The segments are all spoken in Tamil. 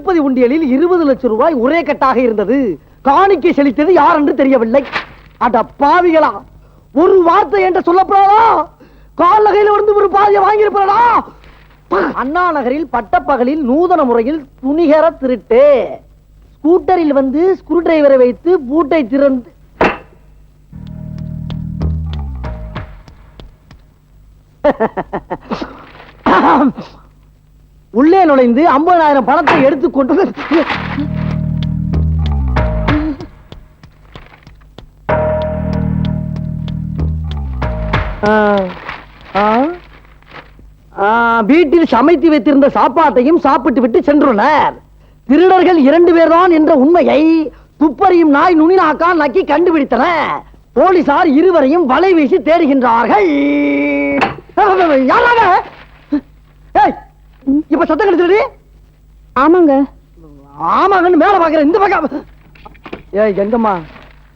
திருப்பதி உண்டியலில் 20 லட்சம் ரூபாய் ஒரே கட்டாக இருந்தது. காணிக்கை செலுத்தியது யார் என்று தெரியவில்லை. அட பாவிகளா, ஒரு வார்த்தை என்று சொல்லப்படாதா? கால் நகையில் வந்து ஒரு பாதியை வாங்கியிருப்பா. அண்ணா நகரில் பட்டப்பகலில் நூதன முறையில் துணிகர திருட்டு. ஸ்கூட்டரில் வந்து ஸ்க்ரூ டிரைவரை வைத்து பூட்டை திறந்து உள்ளே நுழைந்து 50,000 பணத்தை எடுத்துக்கொண்டு வீட்டில் சமைத்து வைத்திருந்த சாப்பாட்டையும் சாப்பிட்டு விட்டு சென்றுள்ளனர். திருடர்கள் 2 பேர் தான் என்ற உண்மையை துப்பறியும் நாய் நுனிநாக்கால் நக்கி கண்டுபிடித்தன. போலீசார் இருவரையும் வலை வீசி தேடுகின்றார்கள். இப்ப சத்தம் கிடைச்சது. ஆமாங்க ஆமாங்கன்னு மேல பாக்குற இந்த பக்கம். ஏய் எங்கம்மா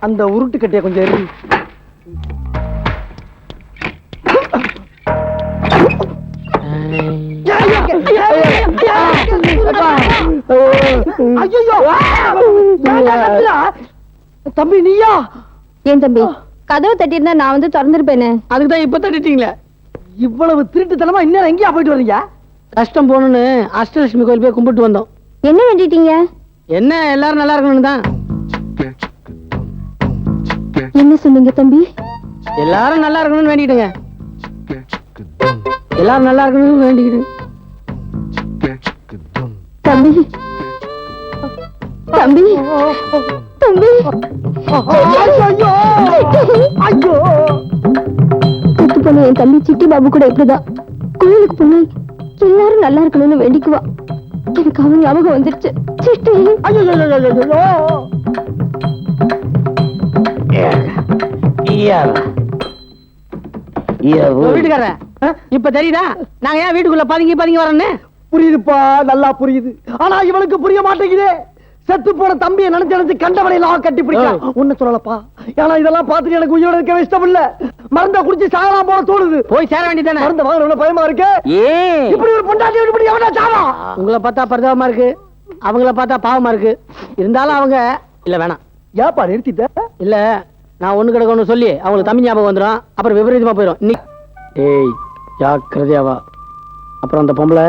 அந்த உருட்டு கட்டிய கொஞ்சம் எரி. தம்பி நீயா? ஏன் தம்பி கதவு தட்டிருந்தா நான் வந்து திறந்துருப்பேனே. அதுக்குதான் இப்ப தட்டிட்டீங்களே. இவ்வளவு திருட்டுத்தனமா இன்னும் எங்கேயா போயிட்டு வரீங்க? கஷ்டம் போகணும்னு அஷ்டலட்சுமி கோயில் போய் கும்பிட்டு வந்தோம். என்ன வேண்டிட்டீங்க? என்ன எல்லாரும் நல்லா இருக்கணும் தான். என்ன சொன்னீங்க தம்பி? எல்லாரும் நல்லா இருக்கணும்னு வேண்டிக்கிட்டுங்க. எல்லாரும் நல்லா இருக்கணும்னு வேண்டிக்கிட்டு. தம்பி தம்பி தம்பி செத்து போன என் தம்பி சிட்டி பாபு கூட இப்படிதான் கோயிலுக்கு போனா எல்லாரும் நல்லா இருக்கணும்னு வேண்டிக்குவா. எனக்கு அவன் ஞாபகம் வந்துருச்சு. சிட்டி வீட்டுக்கார இப்ப தெரியுதா நாங்க ஏன் வீட்டுக்குள்ள பதுங்கி பதுங்கி வரேன்னு? புரியுதுப்பா, நல்லா புரியுது. ஆனா இவனுக்கு புரிய மாட்டேங்குது. செத்து போன தம்பியை நினைச்சு கண்டவனையெல்லாம் கட்டி பிடிக்கலாம். ஒண்ணு சொல்லலப்பா, ஏன்னா இதெல்லாம் பார்த்துட்டு எனக்கு உயிரோட இருக்க இஷ்டம் இல்ல. மருந்த குடிச்சு சாகலாம் போல தோணுது. போய் சேர வேண்டியதானே. மருந்த வாங்குற பயமா இருக்கு. இப்படி ஒரு பொண்டாட்டி இப்படி எவனா சாவா? உங்களை பார்த்தா பரிதாபமா இருக்கு, அவங்கள பார்த்தா பாவமா இருக்கு. இருந்தாலும் அவங்க இல்ல வேணாம். ஏப்பா நிறுத்திட்ட? இல்ல நான் ஒண்ணு கிடக்கணும்னு சொல்லி அவங்களுக்கு தம்பி ஞாபகம் வந்துடும். அப்புறம் விபரீதமா போயிடும். ஏய் ஜாக்கிரதையாவா. அப்புறம் அந்த பொம்பளை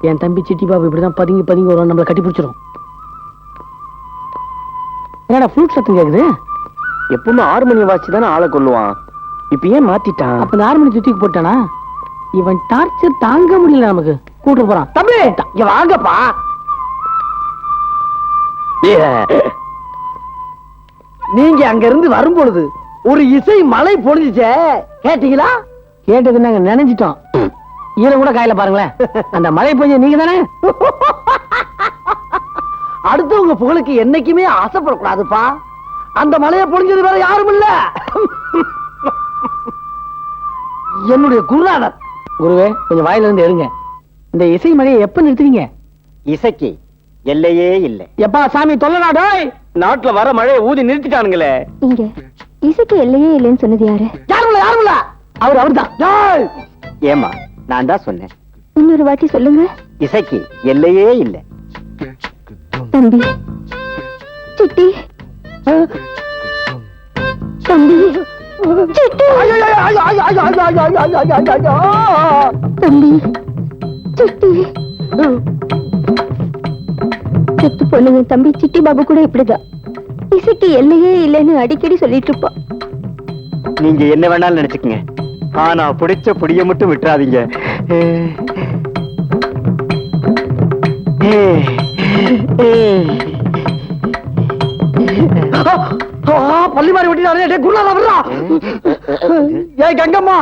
என் தம்பி சிட்டி பாபு இப்படிதான் பதுங்கி பதுங்கி வரும், நம்மளை கட்டி பிடிச்சிடும். என்னடா ஃப்ளூட் சத்தம் கேக்குது? எப்பவுமே 6 மணி வாட்சி தானே ஆளை கொள்ளுவான். இப்ப ஏன் மாத்திட்டான்? அப்ப 6 மணி தூக்கி போட்டானா? இவன் டார்ச்சர் தாங்க முடியல. நமக்கு கூட்டு போறான். தம்பி இங்க வாங்கப்பா. நீங்க அங்க இருந்து வரும் பொழுது ஒரு இசை மலை பொழிஞ்சுச்சே, கேட்டீங்களா? கேட்டது நாங்க நினைஞ்சிட்டோம். ஈரம் கூட காயில பாருங்களேன். அந்த மழை பொழிஞ்ச நீங்க தானே. அடுத்தவங்க புகழுக்கு என்னைக்குமே ஆசைப்படக்கூடாதுப்பா. அந்த மலையை பொழிஞ்சது வேற யாரும் இல்ல, என்னுடைய குருநாதர். குருவே கொஞ்சம் வாயில இருந்து எடுங்க. இந்த இசை மலையை எப்ப நிறுத்துவீங்க? இசைக்கு எல்லையே இல்லை. எப்பா சாமி தொல்லநாடோ, நாட்டுல வர மழையை ஊதி நிறுத்திட்டானுங்களே. இங்க இசைக்கு எல்லையே இல்லைன்னு சொன்னது யாரு? யாருமில்ல அவர்தான். ஏமா நான் தான் சொன்னேன். இன்னொரு வாட்டி சொல்லுங்க. இசைக்கு எல்லையே இல்லை. தம்பி சிட்டி தம்பி சிட்டி தம்பி சிட்டி. செத்து பொண்ணுங்க தம்பி சிட்டி பாபு கூட இப்படிதான் இசைக்கு எல்லையே இல்லைன்னு அடிக்கடி சொல்லிட்டு இருப்பா. நீங்க என்ன வேணாலும் நினைச்சுக்கங்க, ஆனா பிடிச்ச புடிய மட்டும் விட்டுறாதீங்க. பள்ளி மாறி விட்டு குருநாதா. ஏய் கங்கம்மா,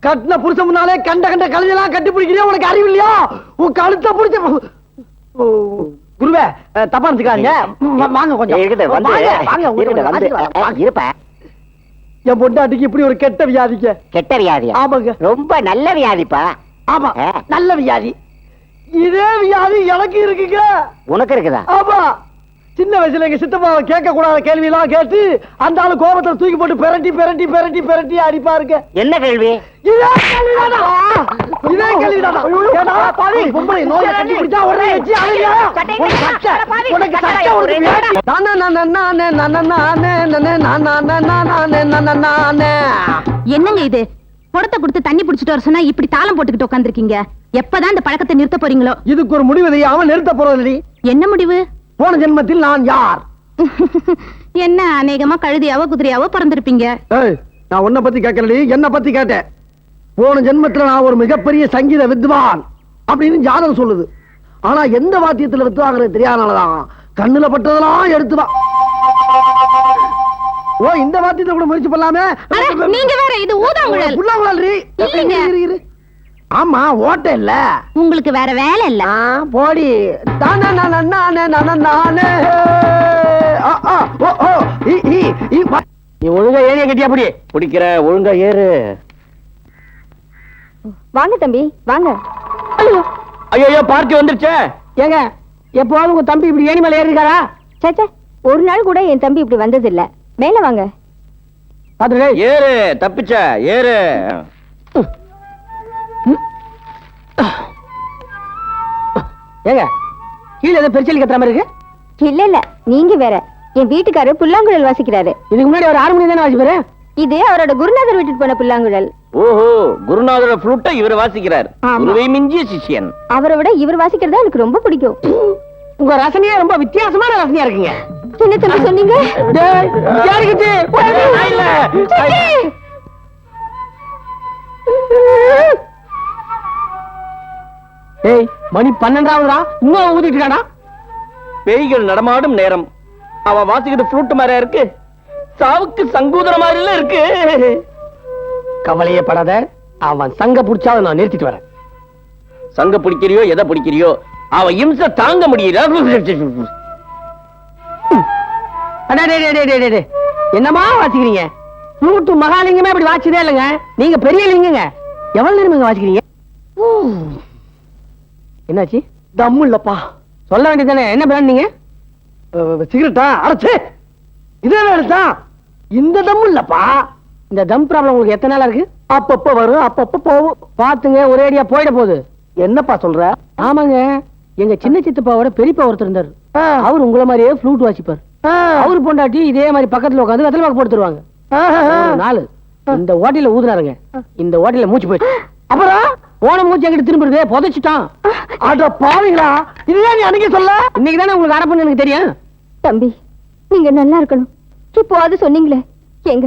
கட்டின புருஷன் முன்னாலே கண்ட கண்ட கலைஞெல்லாம் கட்டி பிடிக்கிறியா? உனக்கு அறிவு இல்லையா? உன் கழுத்த பிடிச்ச குருவே தப்பா நினைச்சுக்காதீங்க. வாங்க கொஞ்சம் இருப்ப. என் பொண்டாட்டிக்கு இப்படி ஒரு கெட்ட வியாதிக்க. கெட்ட வியாதியா? ஆமாங்க, ரொம்ப நல்ல வியாதிப்பா. ஆமா நல்ல வியாதி. இதே வியாதி எனக்கு இருக்குங்க. உனக்கு இருக்குதா? ஆமா, சின்ன வயசுல எங்க சித்தப்பாவை கேட்க கூடாத கேள்வி எல்லாம் கேட்டு அந்த ஆளு கோபத்துல தூக்கி போட்டு பெரட்டி பெரட்டி பெரட்டி பெரட்டி அடிப்பாருங்க. என்ன கேள்வி? இதே கேள்விதானா? இதே கேள்விதானா? ஏடா பாவி, பொம்பளை நோயை கண்டுபிடிச்சா உடனே வச்சு அழுகியா? உனக்கு சட்டை உடுத்துறியா? என்னங்க இது? குடத்தை கொடுத்து தண்ணி புடிச்சிட்டு வர சொன்னா இப்படி தாளம் போட்டுக்கிட்டு உட்காந்துருக்கீங்க. எப்பதான் இந்த பழக்கத்தை நிறுத்த போறீங்களோ? இதுக்கு ஒரு முடிவு அவன் நிறுத்த போறதில்லை. என்ன முடிவு? போன ஜென்மத்தில் நான் யார்? என்ன அநேகமா கழுதியாவோ குதிரையாவோ பிறந்திருப்பீங்க. நான் உன்னை பத்தி கேட்கலடி, என்ன பத்தி கேட்டேன். போன ஜென்மத்துல நான் ஒரு மிகப்பெரிய சங்கீத வித்வான் அப்படின்னு ஜாதகம் சொல்லுது. ஆனா எந்த வாத்தியத்துல வித்வாங்கிறது தெரியாதனாலதான் கண்ணுல பட்டதெல்லாம் எடுத்துவா. ஓ, இந்த வாத்தியத்தை கூட முயற்சி பண்ணலாமே. நீங்க வேற, இது ஊதாங்குழல். புல்லாங்குழல். ஆமா, ஓட்ட இல்ல. உங்களுக்கு வேற வேலை இல்ல. போடி. நீ ஒழுங்கா ஏறிய கட்டியா புடி. பிடிக்கிற ஒழுங்கா ஏறு. வாங்க தம்பி வாங்க. ஐயோ, பார்ட்டி வந்துருச்சே. ஏங்க, எப்போது உங்க தம்பி இப்படி ஏணி மேல ஏறிருக்காரா? சேச்சே, ஒரு நாள் கூட என் தம்பி இப்படி வந்தது இல்ல. மேல வாங்க. பாத்துடே. ஏறு, தப்பிச்ச ஏறு. ஏங்க, கீழே ஏதோ பெருச்சலி கத்துற மாதிரி இருக்கு. இல்ல இல்ல, நீங்க வேற. என் வீட்டுக்காரர் புல்லாங்குழல் வாசிக்கிறாரு. இதுக்கு முன்னாடி ஒரு 6 மணி தானே வாசிப்பாரு. இது அவரோட குருநாதர் விட்டுட்டு போன புல்லாங்குழல். ஓஹோ, குருநாதரோட ஃப்ளூட்டை இவர் வாசிக்கிறார். ஆமா. குருவை மிஞ்சிய சிஷ்யன். அவரை விட இவர் வாசிக்கிறதா எனக்கு ரொம்ப பிடிக்கும். உங்க ரசனையே ரொம்ப வித்தியாசமான ரசனையா இருக்குங்க. என்ன தம்பி சொன்னீங்க? டேய், யாருக்கிட்டு? இல்ல. ஏய், மணி 12ஆவதுடா. இன்னும் ஊதிட்டு இருக்காடா. பேய்கள் நடமாடும் நேரம். அவ வாசிக்கிறது ஃப்ளூட் மாதிரியா இருக்கு. சாவுக்கு சங்கூதர மாதிரி எல்லாம் இருக்கு. கவலையே படாத, அவன் சங்க புடிச்சாத நான் நிறுத்திட்டு வரேன். சங்க பிடிக்கிறியோ எதை பிடிக்கிறியோ, அவ இம்சை தாங்க முடியல. என்னமா வாசிக்கிறீங்க? ஃப்ளூட் மகாலிங்கமே அப்படி வாசிச்சதே இல்லைங்க. நீங்க பெரிய லிங்கங்க. எவ்வளவு நேரம் வாசிக்கிறீங்க? என்னாச்சு? தம்மு இல்லப்பா. சொல்ல வேண்டியதானே. என்ன பிராண்ட் நீங்க? சிகரெட்டா? அரைச்சு இதே வேணுதான். இந்த தம்மு இல்லப்பா. இந்த தம் ப்ராப்ளம் உங்களுக்கு எத்தனை நாளா இருக்கு? அப்பப்ப வரும், அப்பப்ப போகும். பாத்துங்க, ஒரேடியா போயிட போகுது. என்னப்பா சொல்ற? ஆமாங்க, எங்க சின்ன சித்தப்பாவோட பெரியப்பா ஒருத்தர் இருந்தாரு. அவர் உங்கள மாதிரியே ஃப்ளூட் வாசிப்பார். அவரு பொண்டாட்டி இதே மாதிரி பக்கத்துல உட்காந்து வெத்தலை பாக்கு போட்டு தருவாங்க. நாலு இந்த ஓட்டையில ஊதுனாருங்க. இந்த ஓட்டையில மூச்சு போயிட்டு அப்புறம் போன மூச்சு எங்கிட்ட திரும்பிடுது. புதைச்சிட்டான். அட பாவிங்களா, இதுதான் நீ அன்னைக்கு சொல்ல. இன்னைக்கு தானே உங்களுக்கு அரப்பன்னு எனக்கு தெரியும். தம்பி, நீங்க நல்லா இருக்கணும். இப்போ அது சொன்னீங்களே, எங்க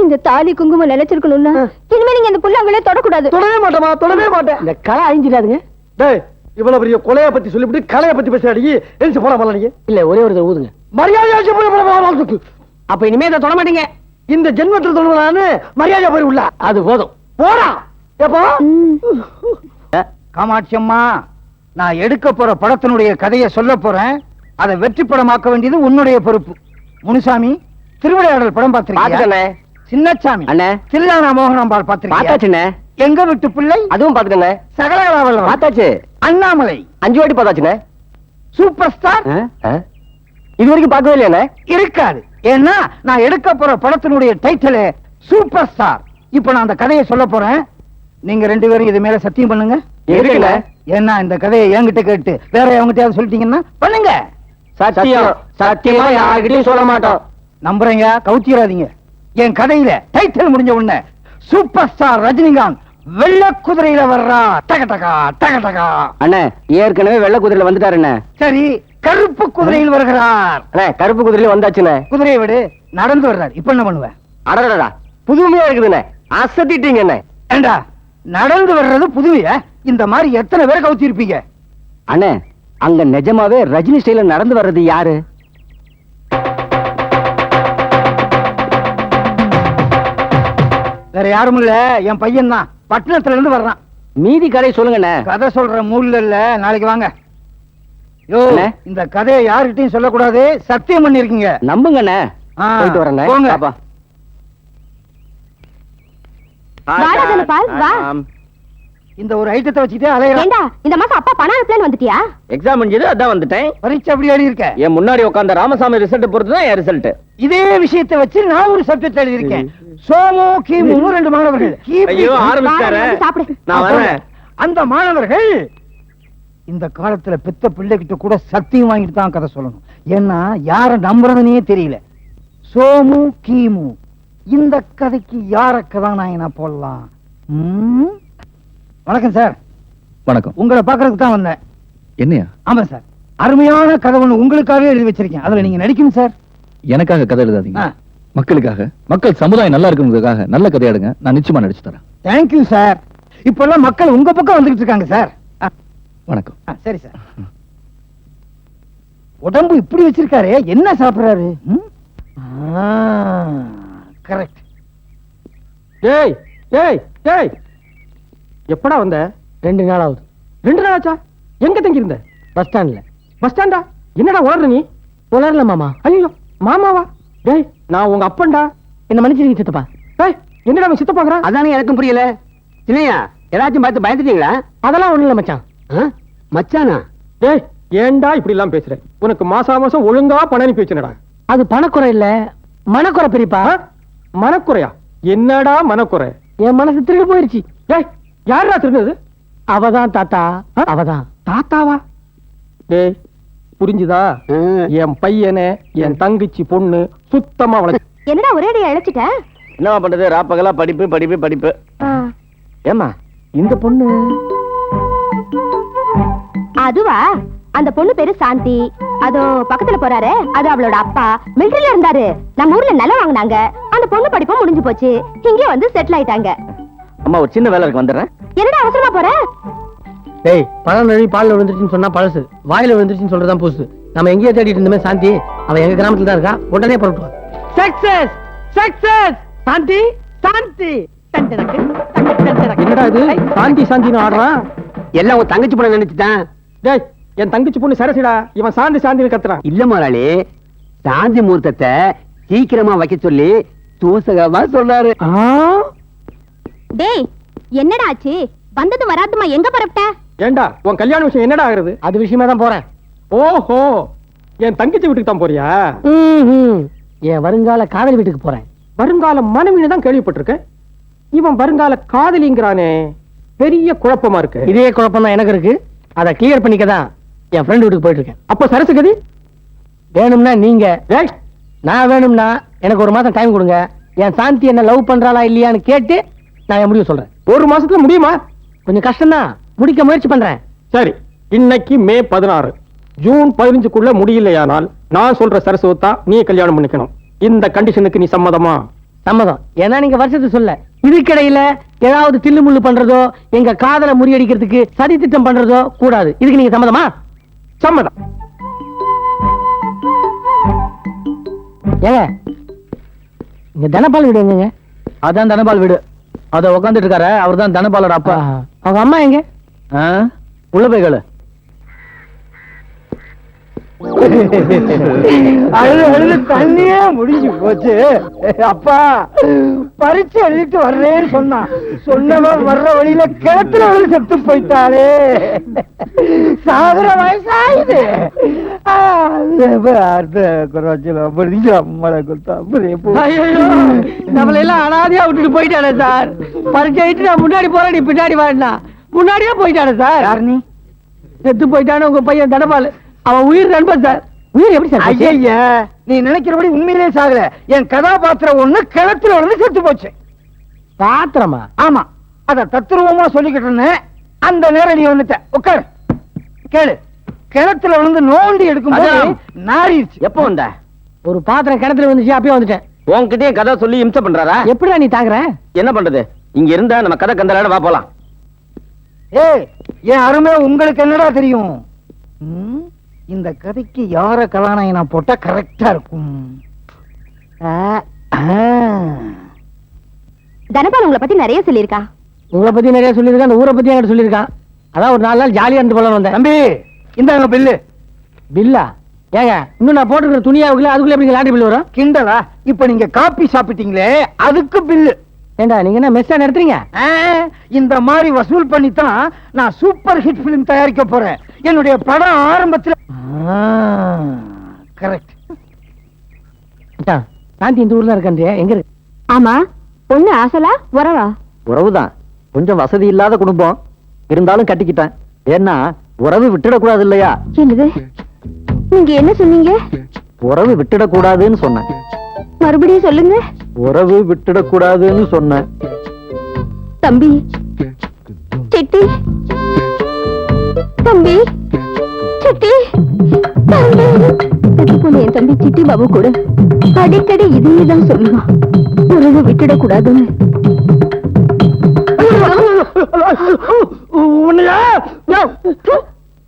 இந்த தாலி குங்குமம் நினைச்சிருக்கணும்னா இனிமே நீங்க இந்த புல்லாங்குழலே தொடக்கூடாது. தொடவே மாட்டோமா? தொடவே மாட்டேன். இந்த களை அழிஞ்சிடாதுங்க. டேய், இவ்வளவு பெரிய கொலைய பத்தி சொல்லிவிட்டு கலைய பத்தி பேசுறாடி. எழுந்து போட மாட்டல நீங்க. இல்ல, ஒரே ஒரு தடவை ஊதுங்க. மரியாதை போய். அப்ப இனிமே இதை தொட மாட்டீங்க. இந்த ஜென்மத்தில் தொடர்பான மரியாதை போய் உள்ள. அது போதும். போடா. எப்போ? காமாட்சி அம்மா, நான் எடுக்க போற படத்தினுடைய கதையை சொல்ல போறேன். அதை வெற்றி படமாக்க வேண்டியது உன்னுடைய பொறுப்பு. முனுசாமி, திருவிளையாடல் படம் பார்த்திருக்கீங்க? சின்னசாமி, அண்ணே, தில்லானா மோகனாம்பாள் பார்த்திருக்கீங்க? எங்க விட்டு பிள்ளை, அதுவும் பாத்துக்கண்ணே. சகலகலாவல்லம் பார்த்தாச்சு. அண்ணாமலை 5 வாட்டி பார்த்தாச்சுண்ணே. சூப்பர் ஸ்டார் இது வரைக்கும் பார்க்கவே இல்லையாண்ணே? இருக்காது. ஏன்னா நான் எடுக்க போற படத்தினுடைய டைட்டில் சூப்பர் ஸ்டார். இப்ப நான் அந்த கதையை சொல்ல போறேன். நீங்க 2 பேரும் இது மேல சத்தியம் பண்ணுங்க. எதுக்குண்ணே? ஏன்னா இந்த கதையை என்கிட்ட கேட்டு வேற எவங்கிட்டயாவது சொல்லிட்டீங்கன்னா பண்ணுங்க. சத்தியம். சத்தியமா யார்கிட்டயும் சொல்ல மாட்டோம். நம்புறீங்க? கவுத்திராதீங்க. என் கதையில டைட்டில் முடிஞ்ச உடனே சூப்பர் ஸ்டார் ரஜினிகாந்த் வெள்ள குதிரையில வர்றா. டக டகா டக டகா. அண்ணே, ஏற்கனவே வெள்ளை குதிரையில வந்துட்டாருண்ணே. சரி, கருப்பு குதிரையில் வருகிறார். அண்ணே, கருப்பு குதிரையில வந்தாச்சுண்ணே. குதிரையை விடு, நடந்து வர்றார். இப்ப என்ன பண்ணுவேன்? அடடா, புதுமையா இருக்குதுண்ணே. அசத்திட்டீங்க என்ன? ஏண்டா, நடந்து வர்றது புதுமையா? இந்த மாதிரி எத்தனை பேர் கவுத்தி இருப்பீங்க? அண்ணே, அங்க நிஜமாவே ரஜினி ஸ்டைல நடந்து வர்றது யாரு? வேற யாரும் இல்ல, என் பையன் தான். பட்டணத்துல இருந்து வர்றான். மீதி கதை சொல்லுங்கண்ணே. கதை சொல்ற மூட்ல இல்ல, நாளைக்கு வாங்க. யோ, அண்ணே. இந்த கதையை யார்கிட்டயும் சொல்லக்கூடாது. சத்தியம் பண்ணிருக்கீங்க. நம்புங்கண்ணே. ஆ, போயிட்டு வரேண்ணே. போங்க. பாப்பா. வாடா, பால், வா. இந்த ஒரு ஐட்டத்தை வச்சுக்கிட்டே அலையறான். ஏண்டா இந்த மாசம் அப்பா பணம் அனுப்பலன்னு வந்துட்டியா? எக்ஸாம் முடிஞ்சது அதான் வந்துட்டேன். பரீட்சை அப்படி எழுதி இருக்க. என் முன்னாடி உட்கார்ந்த ராமசாமி ரிசல்ட் பொறுத்து தான் என் ரிசல்ட். இதே விஷயத்தை வச்சு நான் ஒரு சப்ஜெக்ட் எழுதி இருக்கேன். சோமு கீமு 2 மாணவர்கள். ஐயோ ஆரம்பிச்சாரே. சாப்பிடு. நான் வரேன். அந்த மாணவர்கள் இந்த காலத்துல பெத்த பிள்ளைகிட்ட கூட சத்தியம் வாங்கிட்டு தான் கதை சொல்லணும். ஏன்னா யார நம்புறதுனே தெரியல. சோமு கீமு இந்த கதைக்கு யார கதாநாயகனா போடலாம்? வணக்கம் சார். வணக்கம். உங்களை பாக்குறதுக்கு தான் வந்தேன். என்னையா? ஆமா சார், அருமையான கதை ஒண்ணு உங்களுக்காகவே எழுதி வச்சிருக்கேன். அதுல நீங்க நடிக்கணும் சார். எனக்காக கதை எழுதாதீங்க. ஆ. மக்களுக்காக, மக்கள் சமுதாயம் நல்லா இருக்குங்கிறதுக்காக நல்ல கதை எடுங்க. நான் நிச்சயமா நடிச்சு தரேன். Thank you sir. இப்பெல்லாம் மக்கள் உங்க பக்கம் வந்துகிட்டு இருக்காங்க சார். வணக்கம். சரி சார். உடம்பு இப்படி வச்சிருக்காரு, என்ன சாப்பிடுறாரு? கரெக்ட். டேய் டேய் டேய், எப்படா வந்த? 2 நாள் ஆகுது. 2 நாள் ஆச்சா? எங்க தங்கி இருந்த? பஸ் ஸ்டாண்ட்ல. பஸ் ஸ்டாண்டா? என்னடா உளர்ற நீ? உளரல மாமா. ஐயோ மாமாவா? டேய் நான் உங்க அப்பன்டா. என்ன மன்னிச்சிருங்க சித்தப்பா. டேய் என்னடா அவன் சித்தப்பாங்கறான்? அதானே எனக்கும் புரியல. சின்னையா எல்லாத்தையும் பார்த்து பயந்துட்டீங்களா? அதெல்லாம் ஒண்ணு இல்ல மச்சான். மச்சானா? டேய் ஏன்டா இப்படி எல்லாம் பேசுற? உனக்கு மாசம் ஒழுங்கா பணம் அனுப்பி வச்சனடா. அது பணக்குறை இல்ல, மனக்குறை பெரியப்பா. மனக்குறையா? என்னடா மனக்குறை? என் மனசு திருடு போயிருச்சு. டேய் யாரா திருடுது? அவதான் தாத்தா. அவதான். தாத்தாவா? டேய் புரிஞ்சுதா? என் பையனை என் தங்கச்சி பொண்ணு சுத்தமா வளர்த்து. என்னடா ஒரேடியா இழைச்சிட்ட? என்னவா பண்றது? ராப்பகலா படிப்பு படிப்பு படிப்பு. ஏமா இந்த பொண்ணு அதுவா? அந்த பொண்ணு பேரு சாந்தி. அதோ பக்கத்துல போறாரு, அது அவளோட அப்பா. மிலிட்டரியில இருந்தாரு. நம்ம ஊர்ல நிலம் வாங்கினாங்க. அந்த பொண்ணு படிப்பும் முடிஞ்சு போச்சு. இங்க வந்து செட்டில் ஆயிட்டாங்க. அம்மா ஒரு சின்ன வேலை இருக்கு, வந்துடுறேன். என்னடா அவசரமா போற? டேய் பழம் நழுவி பால்ல விழுந்துருச்சுன்னு சொன்னா பழசு, வாயில விழுந்துருச்சுன்னு சொல்றதான் புதுசு. நம்ம எங்கேயே தேடிட்டு இருந்தோமே சாந்தி, அவ எங்க கிராமத்துல தான் இருக்கா. உடனே புறப்பட்டு வா. Success success. சாந்தி சாந்தி. என்னடா இது சாந்தி சாந்தின்னு ஆடுறான்? எல்லாம் உன் தங்கச்சி பொண்ணு நினைச்சுட்டான். டேய் என் தங்கச்சி பொண்ணு சரசிடா. இவன் சாந்தி சாந்தின்னு கத்துறான். இல்ல முதலாளி, சாந்தி முகூர்த்தத்தை சீக்கிரமா வைக்க சொல்லி தூசகமா சொல்றாரு. டேய் என்னடா ஆச்சு? வந்தது வராதுமா எங்க பரப்பிட்ட? ஏண்டா உன் கல்யாண விஷயம் என்னடா ஆகுது? அது விஷயமா தான் போறேன். ஓஹோ, என் தங்கச்சி வீட்டுக்கு தான் போறியா? என் வருங்கால காதலி வீட்டுக்கு போறேன். வருங்கால மனைவின்னு தான் கேள்விப்பட்டிருக்கேன். இவன் வருங்கால காதலிங்கிறானே, பெரிய குழப்பமா இருக்கு. இதே குழப்பம் தான் எனக்கு இருக்கு. அதை கிளியர் பண்ணிக்கதான் என் ஃப்ரெண்ட் வீட்டுக்கு போயிட்டு இருக்கேன். அப்ப சரசுகதி வேணும்னா நீங்க, நான் வேணும்னா எனக்கு 1 மாசம் டைம் கொடுங்க. என் சாந்தி என்ன லவ் பண்றாளா இல்லையான்னு கேட்டு நான் என் முடிவு சொல்றேன். 1 மாசத்துல முடியுமா? கொஞ்சம் கஷ்டம் தான், முடிக்க முயற்சி பண்றேன். சரி, இன்னைக்கு மே 16, ஜூன் 15க்குள்ள முடியலையானால் நான் சொல்ற சரசுவத்தா நீ கல்யாணம் பண்ணிக்கணும். இந்த கண்டிஷனுக்கு நீ சம்மதமா? சம்மதம். ஏன்னா நீங்க வருஷத்தை சொல்ல, இதுக்கிடையில ஏதாவது தில்லு முள்ளு பண்றதோ, எங்க காதலை முறியடிக்கிறதுக்கு சதி திட்டம் பண்றதோ கூடாது. இதுக்கு நீங்க சம்மதமா? சம்மதம். ஏங்க இங்க தனபால் வீடு எங்க? அதான் தனபால் வீடு. அத உட்காந்துட்டு இருக்காரு, அவர் தான் தனபாலோட அப்பா. அவங்க அம்மா எங்க? உள்ள போய் கேளு. அழுது அழுது தண்ணியே முடிஞ்சு போச்சு. அப்பா பரீட்சை எழுதிட்டு வர்றேன்னு சொன்னவன் வர்ற வழியில கிணத்துல வந்து செத்து போயிட்டாளே. சாகுற வயசாயுது. நம்மள எல்லாம் அனாதையா விட்டுட்டு போயிட்டானே சார். பரீட்சை நான் முன்னாடி போறேன், நீ பின்னாடி வாடா. முன்னாடியே போயிட்டானே சார். யார் நீ? செத்து போயிட்டானு உங்க பையன் தனபால். அவன் உயிர் நண்பன் சார். உயிர் எப்படி சார்? ஐயா நீ நினைக்கிறபடி உண்மையிலே சாகல. என் கதாபாத்திரம் ஒண்ணு கிணத்துல விழுந்து செத்து போச்சு. பாத்திரமா? ஆமா, அத தத்துருவமா சொல்லிக்கிட்டு இருந்தேன். அந்த நேரம் நீ வந்துட்ட. உட்காரு, கேளு. கிணத்துல விழுந்து நோண்டி எடுக்கும்போது நாரிடுச்சு. எப்ப வந்த? ஒரு பாத்திரம் கிணத்துல வந்துச்சு, அப்பயே வந்துட்டேன். உன்கிட்டயே கதை சொல்லி இம்சை பண்றாரா? எப்படிடா நீ தாங்குற? என்ன பண்றது? இங்க இருந்தா நம்ம கதை கந்தலாட வா போலாம். ஏய் என் அருமை, உங்களுக்கு என்னடா தெரியும்? இந்த கதைக்கு யார கதாநாயகனா போட்டா கரெக்டா இருக்கும்? தனபால் உங்களை பத்தி நிறைய சொல்லியிருக்கா. உங்களை பத்தி நிறைய சொல்லியிருக்கா, அந்த ஊரை பத்தி என்கிட்ட சொல்லியிருக்கான். அதான் ஒரு 4 நாள் ஜாலியா இருந்து போலாம் வந்தேன். தம்பி இந்தாங்க பில்லு. பில்லா? ஏங்க இன்னும் நான் போட்டுருக்கிற துணியாவுக்குள்ள அதுக்குள்ள எப்படி லாண்டரி பில் வரும்? கிண்டலா? இப்ப நீங்க காப்பி சாப்பிட்டீங்களே அதுக்கு பில்லு. ஏண்டா நீங்க என்ன மெஸ்ஸா நடத்துறீங்க? இந்த மாதிரி வசூல் பண்ணித்தான் நான் சூப்பர் ஹிட் பிலிம் தயாரிக்க போறேன். என்னுடைய படம் ஆரம்பத்தில் கரெக்ட். சாந்தி இந்த ஊர்ல இருக்கே, எங்க இருக்கு? ஆமா, பொண்ணு அசலா உறவா? உறவுதான். கொஞ்சம் வசதி இல்லாத குடும்பம் இருந்தாலும் கட்டிக்கிட்டேன். ஏன்னா உறவு விட்டுடக்கூடாது இல்லையா? என்னது நீங்க என்ன சொன்னீங்க? உறவு விட்டுடக்கூடாதுன்னு சொன்னேன். மறுபடியும் சொல்லுங்க. உறவு விட்டுடக்கூடாதுன்னு சொன்னேன். தம்பி சிட்டி, தம்பி சிட்டி, தம்பி. செத்துப்போன என் தம்பி சிட்டி பாபு கூட அடிக்கடி இதையேதான் சொல்லுவான், உறவு விட்டுடக்கூடாதுன்னு.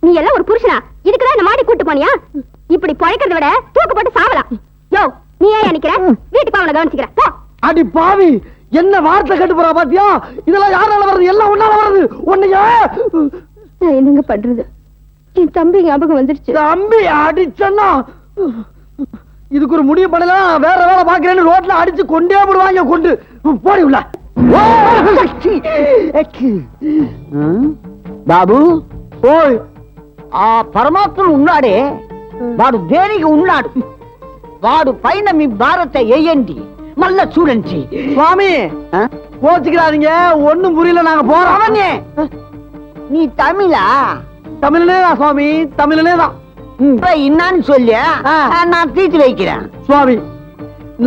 நீ எல்லாம் ஒரு புருஷனா? இதுக்குதான் இந்த மாடி கூட்டு போனியா? இப்படி பழைக்கிறத விட தூக்கு போட்டு சாவலாம். யோ, நீ ஏன் நிக்கிற? வீட்டுக்கு அவனை கவனிச்சுக்கிற போ. அடி பாவி, என்ன வார்த்தை கேட்டு போறா பாத்தியா? இதெல்லாம் யாரால வருது? எல்லாம் உன்னால வருது. உன்னைய நான் என்னங்க பண்றது? என் தம்பி ஞாபகம் வந்துருச்சு. தம்பி அடிச்சன்னா இதுக்கு ஒரு முடிவு பண்ணலாம். வேற வேலை பாக்குறேன்னு ரோட்ல அடிச்சு கொண்டே போடுவாங்க. கொண்டு போடி உள்ள. బాబు ఓయ్, ఆ పరమాత్ముడు ఉన్నాడే, వాడు దేనికి ఉన్నాడు? వాడు పైన మీ భారత వేయండి, మళ్ళా చూడండి. சுவாமி கோச்சுக்கிறாதீங்க, ஒண்ணும் புரியல. நாங்க போறோம். அவனே நீ தமிழா? தமிழ்லே தான் சுவாமி, தமிழ்லே தான். என்னன்னு சொல்லி நான் தீர்த்து வைக்கிறேன். சுவாமி,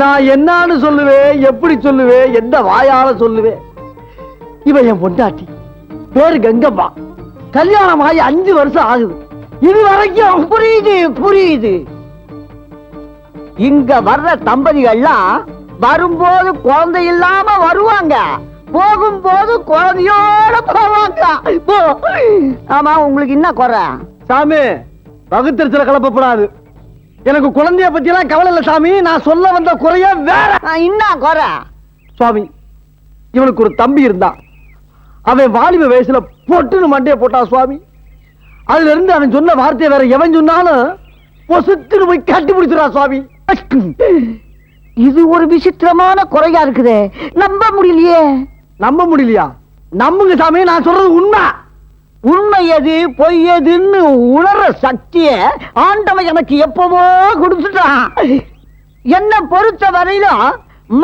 நான் என்னன்னு சொல்லுவேன், எப்படி சொல்லுவேன், எந்த வாயால சொல்லுவேன்? இவன் என் பொண்டாட்டி, பேரு கங்கம்மா. கல்யாணம் ஆகி 5 வருஷம் ஆகுது. இது வரைக்கும் புரியுது புரியுது. இங்க வர்ற தம்பதிகள்லாம் வரும்போது குழந்தை இல்லாம வருவாங்க, போகும்போது குழந்தையோட போவாங்க. ஆமா, உங்களுக்கு என்ன குறை? சாமி, வகுத்தறிச்சல கலப்பப்படாது. எனக்கு குழந்தைய பத்தி எல்லாம் கவலை இல்ல சாமி. நான் சொல்ல வந்த குறைய வேற. என்ன குறை? சுவாமி, இவனுக்கு ஒரு தம்பி இருந்தான். அவன் வாலிப வயசுல பொட்டுன்னு மண்டைய போட்டான் சுவாமி. அதுல இருந்து அவன் சொன்ன வார்த்தையை வேற எவன் சொன்னாலும் பொசுக்குன்னு போய் கட்டி பிடிச்சிடா சுவாமி. இது ஒரு விசித்திரமான குறையா இருக்குதே, நம்ப முடியலையே. நம்ப முடியலையா? நம்புங்க சாமி, நான் சொல்றது உண்மை. உண்மை எது பொய் எதுன்னு உணர்ற சக்திய ஆண்டவன் எனக்கு எப்பவோ கொடுத்துட்டான். என்ன பொறுத்த வரையிலும்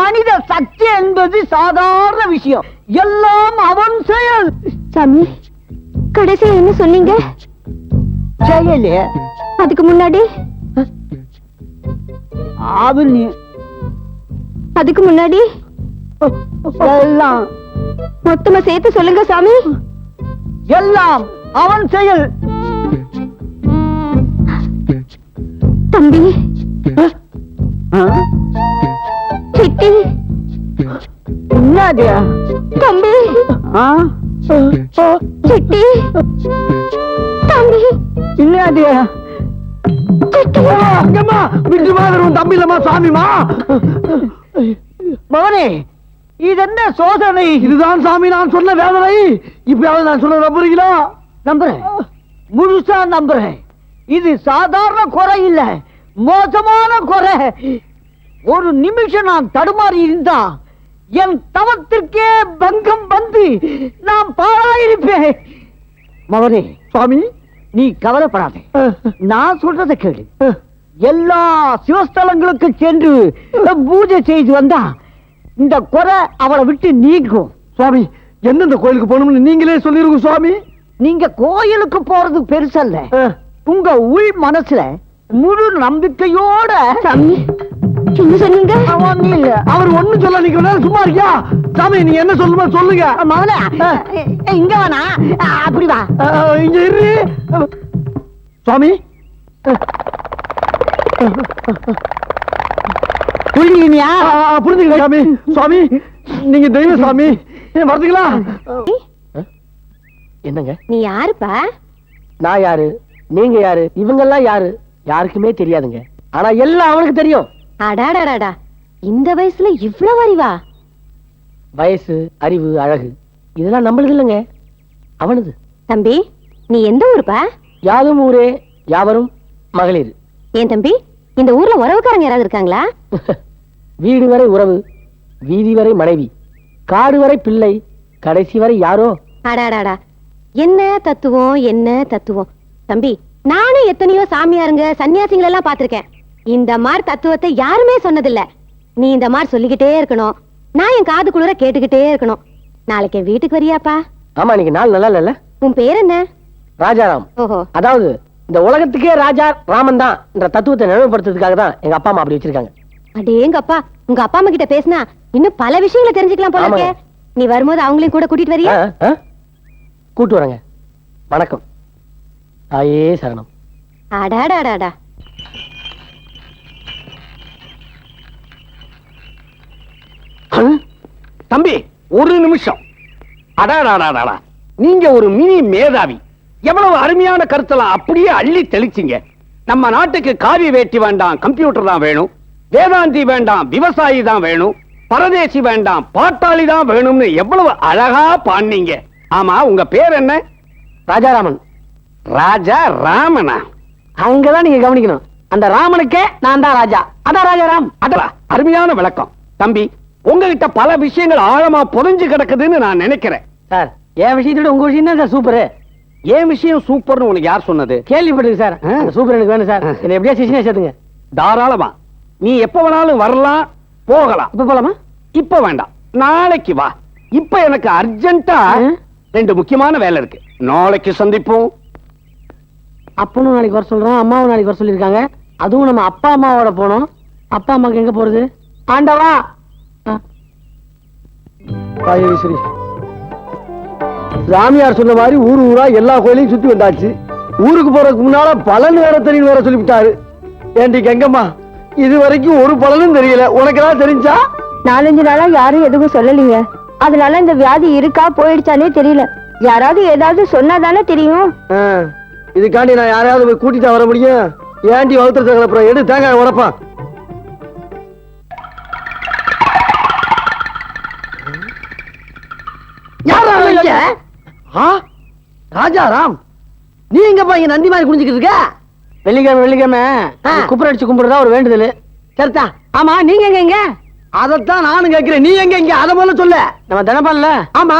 மனித சக்தி என்பது சாதாரண விஷயம், எல்லாம் அவன் செயல். சாமி, கடைசியா என்ன சொன்னீங்க? செயல். அதுக்கு முன்னாடி? அதுக்கு முன்னாடி எல்லாம் மொத்தமா சேர்த்து சொல்லுங்க சாமி. எல்லாம் அவன் செயல். தம்பி சிட்டி, என்னது? தம்பி சிட்டி, தம்பி என்னது? அங்கம்மா விட்டு மாதிரி தம்பி இல்லம்மா சாமிமா. மகனே, இது என்ன சோதனை? இதுதான் சாமி நான் சொன்ன வேதனை. இப்பயாவது நான் சொல்ல நம்புறீங்களா? நம்புறேன், முழுசா நம்புறேன். இது சாதாரண குறை இல்ல, மோசமான குறை. ஒரு நிமிஷம் நான் தடுமாறி இருந்தா என் தவத்திற்கே பங்கம் வந்து நான் பாழாயிருப்பேன். மகனே, சுவாமி நீ கவலைப்படாதே, நான் சொல்றத கேளு. எல்லா சிவஸ்தலங்களுக்கு சென்று பூஜை செய்து வந்தா இந்த குறை அவளை விட்டு நீங்கும். சுவாமி, எந்தெந்த கோயிலுக்கு போகணும்னு நீங்களே சொல்லிருங்க சுவாமி. நீங்க கோயிலுக்கு போறது பெருசல்ல, உங்க உள் மனசுல முழு நம்பிக்கையோட. சாமி, என்ன சொன்னீங்க? அவர் ஒண்ணும் சொல்ல, நீங்க சும்மா இருக்கியா? சாமி, நீங்க என்ன சொல்லுமா சொல்லுங்க. மகனே, இங்க வேணா, அப்படி வா. இங்க இரு சுவாமி. புரியுதுனியா? புரிஞ்சுக்க சாமி. சுவாமி, நீங்க தெய்வ சாமி. வரதுங்களா? என்னங்க? நீ யாருப்பா? நான் யாரு, நீங்க யாரு, இவங்க எல்லாம் யாரு யாருக்குமே தெரியாதுங்க. ஆனா எல்லாம் அவனுக்கு தெரியும். அடாடாடா, இந்த வயசுல இவ்வளவு அறிவா? வயசு, அறிவு, அழகு இதெல்லாம் நம்மளுது இல்லைங்க, அவனது. தம்பி, நீ எந்த ஊருப்பா? யாதும் ஊரே யாவரும் மகளிர். ஏன் தம்பி, இந்த ஊர்ல உறவுக்காரங்க யாராவது இருக்காங்களா? வீடு வரை உறவு, வீதி வரை மனைவி. காடு வரை பிள்ளை, கடைசி வரை யாரோ. அடாடாடா, என்ன தத்துவம், என்ன தத்துவம். தம்பி, நானும் எத்தனையோ சாமியாருங்க சன்னியாசிகள் எல்லாம் பாத்திருக்கேன். இந்த மாதிரி தத்துவத்தை யாருமே சொன்னதில்ல. நீ இந்த மாதிரி சொல்லிக்கிட்டே இருக்கணும், நான் என் காது குளிர கேட்டுக்கிட்டே இருக்கணும். நாளைக்கு என் வீட்டுக்கு வரியாப்பா? ஆமா, இன்னைக்கு நாள் நல்லா இல்ல. உன் பேர் என்ன? ராஜாராம். ஓஹோ. அதாவது இந்த உலகத்துக்கே ராஜா ராமன் தான் என்ற தத்துவத்தை நினைவுபடுத்துறதுக்காக தான் எங்க அப்பா அம்மா அப்படி வச்சிருக்காங்க. அடேங்கப்பா, உங்க அப்பா அம்மா கிட்ட பேசினா இன்னும் பல விஷயங்களை தெரிஞ்சுக்கலாம் போல இருக்கே. நீ வரும்போது அவங்களையும் கூட கூட்டிட்டு வரியா? கூட்டு வரங்க. வணக்கம். தாயே சரணம். அடாடாடாடா. தம்பி, ஒரு நிமிஷம். அடாடாடாடா, நீங்க ஒரு மினி மேதாவி. எவ்வளவு அருமையான கருத்தெல்லாம் அப்படியே அள்ளி தெளிச்சிங்க. நம்ம நாட்டுக்கு காவி வேட்டி வேண்டாம், கம்ப்யூட்டர் தான் வேணும். வேதாந்தி வேண்டாம், விவசாயி தான் வேணும். பரதேசி வேண்டாம், பாட்டாளி தான் வேணும்னு எவ்வளவு அழகா பாடுனீங்க. ஆமா, உங்க பேர் என்ன? ராஜாராமன். ராஜா ராமனா? அங்கதான் நீங்க கவனிக்கணும். அந்த ராமனுக்கே நான் தான் ராஜா. அதான் ராஜாராம். அடடா, அருமையான விளக்கம். தம்பி, உங்ககிட்ட பல விஷயங்கள் ஆழமா புதைஞ்சு கிடக்குதுன்னு நான் நினைக்கிறேன். சார், என் விஷயத்தோட உங்க விஷயம் தான் சார் சூப்பரு. ஏன் விஷயம் சூப்பர்னு உனக்கு யார் சொன்னது? கேள்விப்பட்டிருக்கு சார். அந்த சூப்பர் எனக்கு வேணும் சார். என்ன எப்படியா சிஷியா சேர்த்துங்க. தாராளமா. நீ எப்ப வேணாலும் வரலாம், போகலாம். இப்ப போலாமா? இப்ப வேண்டாம், நாளைக்கு வா. இப்ப எனக்கு அர்ஜென்ட்டா 2 முக்கியமான வேலை இருக்கு. நாளைக்கு சந்திப்போம். அப்பனும் நாளைக்கு வர சொல்றான், அம்மாவும் நாளைக்கு வர சொல்லிருக்காங்க. அதுவும் நம்ம அப்பா அம்மாவோட போனோம். அப்பா அம்மாக்கு எங்க போறது? ஆண்டவா. சரி, சாமியார் சொன்ன மாதிரி ஊரு ஊரா எல்லா கோயிலையும் சுத்தி வந்தாச்சு. ஊருக்கு போறதுக்கு முன்னால பலன் வேற தெரியும் வேற சொல்லிவிட்டாரு. ஏண்டி கங்கம்மா, இது வரைக்கும் ஒரு பலனும் தெரியல. உனக்கு ஏதாவது தெரிஞ்சா? 4-5 நாளா யாரும் எதுவும் சொல்லலீங்க. அதனால இந்த வியாதி இருக்கா போயிடுச்சானே தெரியல. யாராவது ஏதாவது சொன்னாதானே தெரியும். இதுக்காண்டி நான் யாரையாவது போய் கூட்டிட்டு வர முடியும்? ஏண்டி வகுத்துறது அப்புறம் எடு தேங்காய் உடப்பா. ராஜாராம், நீ எங்கப்பா இங்க நந்தி மாதிரி குடிஞ்சுக்கிட்டு இருக்க? வெள்ளிக்கிழமை குப்புற அடிச்சு கும்பிடுறதா ஒரு வேண்டுதல். சரிதா. ஆமா, நீங்க எங்க இங்க? அதத்தான் நானும் கேட்கிறேன். நீ எங்க இங்க அத முதல்ல சொல்ல. நம்ம தனபால்ல. ஆமா,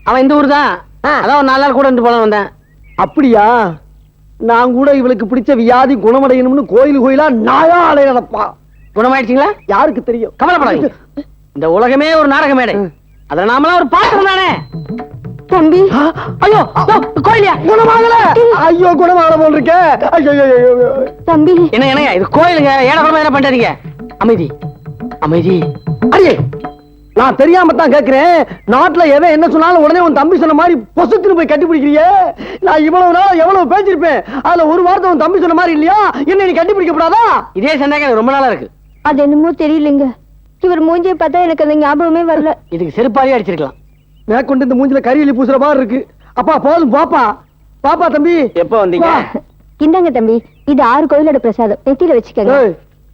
அவன் இந்த ஊர் தான். அதான் ஒரு 4 நாள் கூட இருந்து போல வந்தேன். அப்படியா? நான் கூட இவளுக்கு பிடிச்ச வியாதி குணமடையணும்னு கோயிலா நாயா அலையடப்பா. குணமாயிடுச்சுங்களா? யாருக்கு தெரியும்? கவலைப்படாதீங்க. இந்த உலகமே ஒரு நாடக மேடை. அதுல நாமெல்லாம் ஒரு பாத்திரம் தானே. தம்பி, ஐயோ, கோயிலியா? குணமாகல. ஐயோ, குணமாகல போல் இருக்க. ஐயோ, தம்பி. என்ன இது கோயிலுங்க. ஏடகுடமா என்ன பண்றீங்க? அமைதி, அமைதி. அடியே, நான் தெரியாம தான் கேட்கிறேன். நாட்டுல எவன் என்ன சொன்னாலும் உடனே உன் தம்பி சொன்ன மாதிரி பொசுத்துன்னு போய் கட்டி பிடிக்கிறியே. நான் இவ்வளவு நாள் எவ்வளவு பேசிருப்பேன். அதுல ஒரு வார்த்தை உன் தம்பி சொன்ன மாதிரி இல்லையா? என்ன நீ கட்டி பிடிக்க கூடாதா? இதே சண்டைக்கு எனக்கு ரொம்ப நாளா இருக்கு. அது என்னமோ தெரியலங்க. இவர் மூஞ்சியை பார்த்தா எனக்கு அந்த ஞாபகமே வரல. இதுக்கு செருப்பாலே அடிச்சிருக்கலாம். மேற்கொண்டு இந்த மூஞ்சில கரியலி பூசுற மாதிரி இருக்கு. அப்பா போதும், பாப்பா பாப்பா. தம்பி, எப்ப வந்தீங்க? இந்தாங்க தம்பி, இது 6 கோயிலோட பிரசாதம். நெத்தியில வச்சுக்கங்க.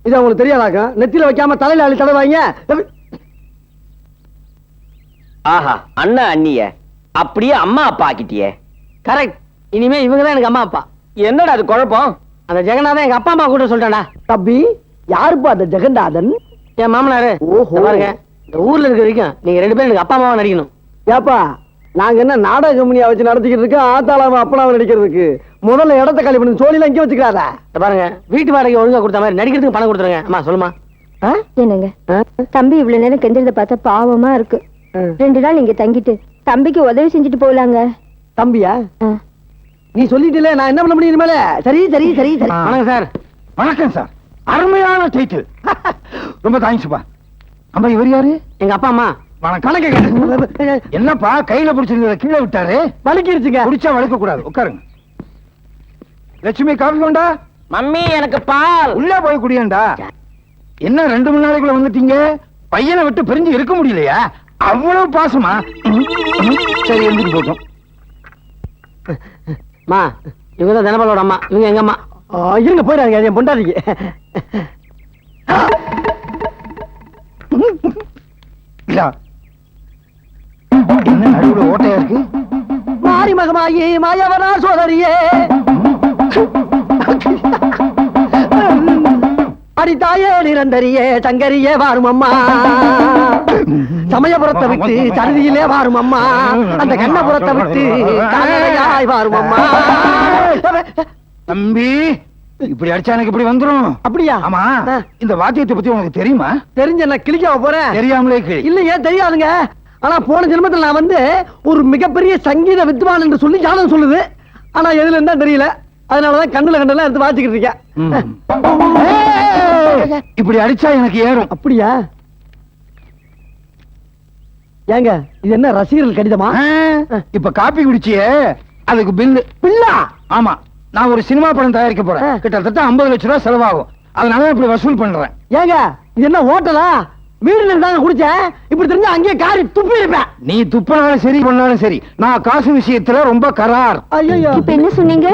இது உங்களுக்கு தெரியாதாக்கா? நெத்தியில வைக்காம தலையில அள்ளி தடவாங்க. ஆஹா, அண்ணா அண்ணிய அப்படியே அம்மா அப்பா ஆக்கிட்டியே. கரெக்ட். இனிமே இவங்க தான் எனக்கு அம்மா அப்பா. என்னடா அது குழப்பம்? அந்த ஜெகநாதன் எங்க அப்பா அம்மா கூட சொல்லிட்டானா. தம்பி, யாருப்பா அந்த ஜெகநாதன்? என் மாமனாரு. ஓஹோ. பாருங்க, இந்த ஊர்ல இருக்க வரைக்கும் நீங்க 2 பேரும் எனக்கு அப்பா அம்மாவா நடிக்கணும். ஏப்பா, நாங்க என்ன நாடக கம்பெனியா வச்சு நடத்திக்கிட்டு இருக்கோம்? ஆத்தாளாம அப்பனாவை நடிக்கிறதுக்கு முதல்ல இடத்த காலி பண்ணி சோழில இங்க வச்சுக்கிறாத. பாருங்க, வீட்டு வாடகை ஒழுங்கா கொடுத்த மாதிரி நடிக்கிறதுக்கு பணம் கொடுத்துருங்க. அம்மா சொல்லுமா. என்னங்க, தம்பி இவ்வளவு நேரம் கெஞ்சறத பார்த்தா பாவமா இருக்கு. 2 நாள் இங்க தங்கிட்டு தம்பிக்கு உதவி செஞ்சுட்டு போலாங்க. தம்பியா? நீ சொல்லிட்டே, நான் என்ன பண்ண முடியும் இனிமேல? சரி சரி சரி சரி. வணக்கம் சார். வணக்கம் சார். அருமையான டைட்டில். ரொம்ப தேங்க்ஸ்ப்பா. அம்மா, இவர் யாரு? எங்க அப்பா அம்மா. வணக்கம். என்னப்பா கையில பிடிச்சிருந்தத கீழே விட்டாரு? வலிக்கிடுச்சுங்க. பிடிச்சா வலிக்க கூடாது. உட்காருங்க. லட்சுமி, காபி கொண்டா. மம்மி, எனக்கு பால். உள்ள போய் குடியேண்டா. என்ன 2 மணி நேரத்துக்குள்ள வந்துட்டீங்க? பையனை விட்டு பிரிஞ்சு இருக்க முடியலையா? அவ்வளவு பாசமா? சரி, எழுந்துட்டு போட்டோம். அம்மா, இவங்க தான் தனபாலோட அம்மா. இவங்க எங்க அம்மா. இருங்க, போயிடாங்க. என் பொண்டாதிக்கு என்ன நடுவுல ஓட்டையா இருக்கு? மாறி மகமாயி மாயவனா சோதரியே, அடித்தாயே நிரந்தரியே சங்கரியே வாரும் அம்மா. சமயபுரத்தை விட்டு சருதியிலே வாரும் அம்மா, அந்த கண்ணபுரத்தை விட்டு கனகரையாய் வாரும் அம்மா. தம்பி, இப்படி அடிச்சா எனக்கு இப்படி வந்துரும். அப்படியா? ஆமா. இந்த வாத்தியத்தை பத்தி உனக்கு தெரியுமா? தெரிஞ்ச என்ன கிளிக்காம போறேன்? தெரியாமலே கிளி. இல்லையே, தெரியாதுங்க. ஆனா போன ஜென்மத்தில் நான் வந்து ஒரு மிகப்பெரிய சங்கீத வித்வான் என்று சொல்லி ஜாதகம் சொல்லுது. ஆனா எதுல இருந்தா தெரியல. அதனாலதான் கண்ணுல கண்டெல்லாம் எடுத்து வாசிக்கிட்டு இருக்கேன். இப்படி அடிச்சா எனக்கு ஏறும். அப்படியா? ஏங்க, இது என்ன ரசிகர்கள் கடிதமா? இப்ப காப்பி குடிச்சியே, அதுக்கு பில்லு. பில்லா? ஆமா, நான் ஒரு சினிமா படம் தயாரிக்க போறேன். கிட்டத்தட்ட 50 லட்சம் ரூபாய் செலவாகும். அதனால இப்படி வசூல் பண்றேன். ஏங்க, இது என்ன ஹோட்டலா? வீடுல இருந்தாங்க குடிச்சேன். இப்படி தெரிஞ்சா அங்கேயே காரி துப்பி இருப்பேன். நீ துப்பினாலும் சரி, பண்ணாலும் சரி, நான் காசு விஷயத்துல ரொம்ப கரார். ஐயோ, இப்ப என்ன சொன்னீங்க?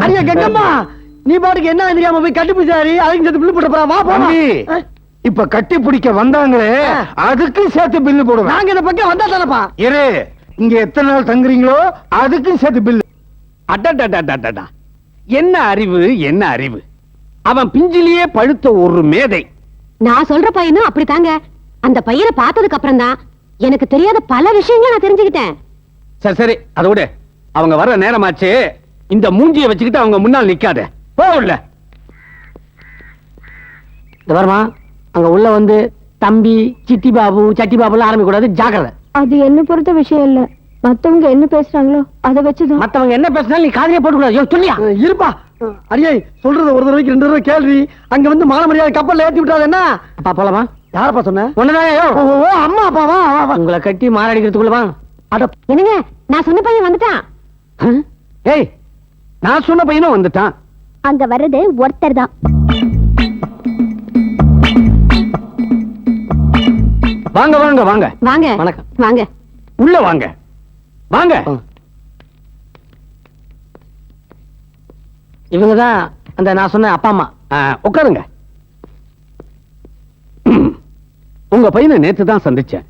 அடியா கெங்கம்மா, நீ பாட்டுக்கு என்ன தெரியாம போய் கட்டிப்பிடிச்சாரி அதுக்கு சேர்த்து பில்லு போட்டு போறா. வா போமா. இப்ப கட்டி பிடிக்க வந்தாங்களே, அதுக்கு சேர்த்து பில்லு போடுவேன். நாங்க இந்த பக்கம் வந்தா தானப்பா. இரு, இங்க எத்தனை நாள் தங்குறீங்களோ அதுக்கும் சேர்த்து பில்லு. அடடடடடடா, என்ன அறிவு, என்ன அறிவு! அவன் பிஞ்சிலேயே பழுத்த ஒரு மேதை. நான் சொல்ற பையனும் அப்படித்தாங்க. அந்த பையனை பார்த்ததுக்கு அப்புறம் தான் எனக்கு தெரியாத பல விஷயங்களை நான் தெரிஞ்சுக்கிட்டேன். சரி சரி, அதோட அவங்க வர்ற நேரமாச்சு. இந்த மூஞ்சியை வச்சுக்கிட்டு அவங்க முன்னால் நிக்காத. போகல. இந்த வருமா, அங்க உள்ள வந்து தம்பி, சிட்டி பாபு, சட்டி பாபுலாம் ஆரம்பிக்க கூடாது. ஜாக்கிரதை. அது என்ன பொறுத்த விஷயம் இல்ல. மத்தவங்க என்ன பேசுறாங்களோ அதை வச்சுதான். மத்தவங்க என்ன பேசினாலும் நீ காதலே போட்டு கூடாது. சொல்லியா இருப்பா. அரியை சொல்றது ஒரு தடவைக்கு 2 தடவை கேள்வி. அங்க வந்து மான மரியாதை கப்பல்ல ஏத்தி விட்டாது என்ன? அப்பா போலாமா? யாரப்பா சொன்ன? ஒண்ணுதான். அம்மா அப்பாவா? உங்களை கட்டி மாரடிக்கிறதுக்குள்ளவா? அட என்னங்க, நான் சொன்ன பையன் வந்துட்டான். ஏய், நான் சொன்ன பையனும் வந்துட்டான். அங்க வர்றது ஒருத்தர் தான். வாங்க வாங்க வாங்க. வாங்க. வணக்கம். வாங்க. உள்ள வாங்க வாங்க. இவங்கதான் அந்த நான் சொன்ன அப்பா அம்மா. உட்காருங்க. உங்க பையனை நேத்து தான் சந்திச்சேன்.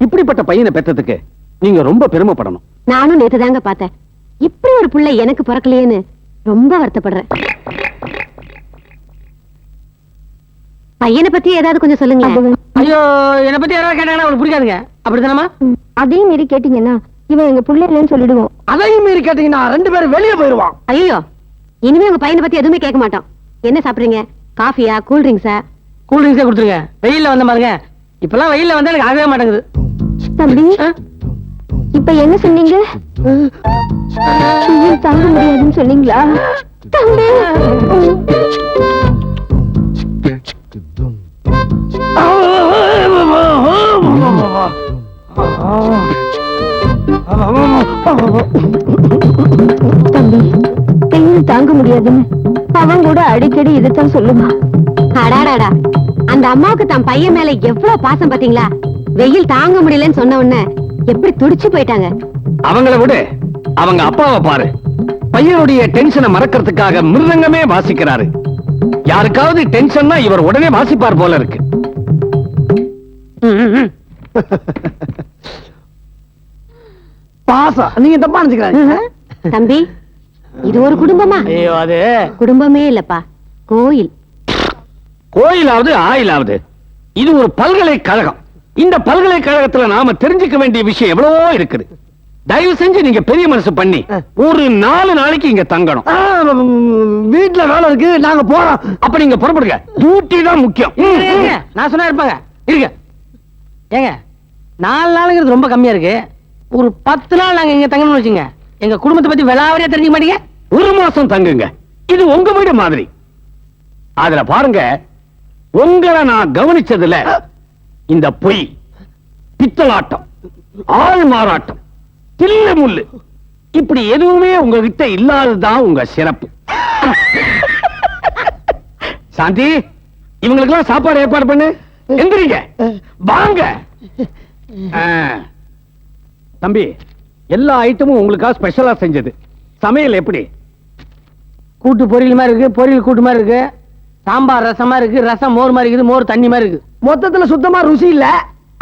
இப்படிப்பட்ட பையனை பெற்றதுக்கு நீங்க ரொம்ப பெருமைப்படணும். நானும் நேத்து தாங்க பார்த்தேன். இப்படி ஒரு பிள்ளை எனக்கு பிறக்கலையேன்னு ரொம்ப வருத்தப்படுறேன். பையனை பத்தி ஏதாவது கொஞ்சம் சொல்லுங்க. ஐயோ, என்னை பத்தி யாராவது கேட்டாங்கன்னா அவளுக்கு பிடிக்காதுங்க. அப்படித்தானமா? அதையும் மீறி கேட்டீங்கன்னா இவன் எங்க பிள்ளை இல்லைன்னு சொல்லிடுவோம். அதையும் மீறி கேட்டீங்கன்னா 2 பேரும் வெளியே போயிருவான். ஐயோ, இனிமே உங்க பையனை பத்தி எதுவுமே கேட்க மாட்டோம். என்ன சாப்பிடுறீங்க? காஃபியா, கூல் ட்ரிங்க்ஸா? கூல் ட்ரிங்க்ஸே கொடுத்துருங்க. வெயில்ல வந்த பாருங்க. இப்பெல்லாம் வெயில்ல வந்தா எனக்கு ஆகவே மாட்டேங்குது. தம்பி, இப்ப என்ன சொன்னீங்க? வெயில் தாங்க முடியாதுன்னு சொன்னீங்களா? தம்பி, தம்பி, வெயில் தாங்க முடியாதுன்னு அவன் கூட அடிக்கடி இதைத்தான் சொல்லுமா. அடாடாடா, அந்த அம்மாவுக்கு தன் பையன் மேல எவ்வளவு பாசம் பாத்தீங்களா? வெயில் தாங்க முடியலன்னு சொன்ன உடனே எப்படி துடிச்சு போயிட்டாங்க. அவங்கள விட அவங்க அப்பாவை பாரு. பையனுடைய டென்ஷனை மறக்கிறதுக்காக மிருதங்கமே வாசிக்கிறாரு. யாருக்காவது டென்ஷன்னா இவர் உடனே வாசிப்பார் போல இருக்கு. பாசம் நீங்க தப்பா நினைச்சுக்கிறாங்க. தம்பி, இது ஒரு குடும்பமா? ஐயோ, அது குடும்பமே இல்லப்பா, கோயில். கோயிலாவது ஆயிலாவது, இது ஒரு பல்கலைக்கழகம். இந்த பல்கலைக்கழகத்துல நாம தெரிஞ்சுக்க வேண்டிய விஷயம் எவ்வளவோ இருக்குது. தயவு செஞ்சு நீங்க பெரிய மனசு பண்ணி ஒரு 4 நாளைக்கு இங்க தங்கணும். வீட்டுல வேலை இருக்கு, நாங்க போறோம். அப்ப நீங்க புறப்படுங்க. டியூட்டி தான் முக்கியம். நான் சொன்னா இருப்பாங்க. இருங்க. ஏங்க, 4 நாளுங்கிறது ரொம்ப கம்மியா இருக்கு. ஒரு 10 நாள் நாங்க இங்க தங்கணும்னு வச்சுங்க. எங்க குடும்பத்தை பத்தி விளாவரியா தெரிஞ்சுக்க மாட்டீங்க. 1 மாசம் தங்குங்க. இது உங்க வீடு மாதிரி. அதுல பாருங்க, உங்களை நான் கவனிச்சதுல இந்த பொய், பித்தலாட்டம், ஆள் மாறாட்டம், தில்லு முள்ளு இப்படி எதுவுமே உங்ககிட்ட இல்லாததுதான் உங்க சிறப்பு. சாந்தி, இவங்களுக்கெல்லாம் சாப்பாடு ஏற்பாடு பண்ணு. எந்திரிங்க, வாங்க. தம்பி, எல்லா ஐட்டமும் உங்களுக்காக ஸ்பெஷலா செஞ்சது. சமையல் எப்படி? கூட்டு பொரியல் மாதிரி இருக்கு, பொரியல் கூட்டு மாதிரி இருக்கு, சாம்பார் ரசமா இருக்கு, ரசம் மோர் மாதிரி இருக்குது, மோர் தண்ணி மாதிரி இருக்கு. மொத்தத்துல சுத்தமா ருசி இல்ல.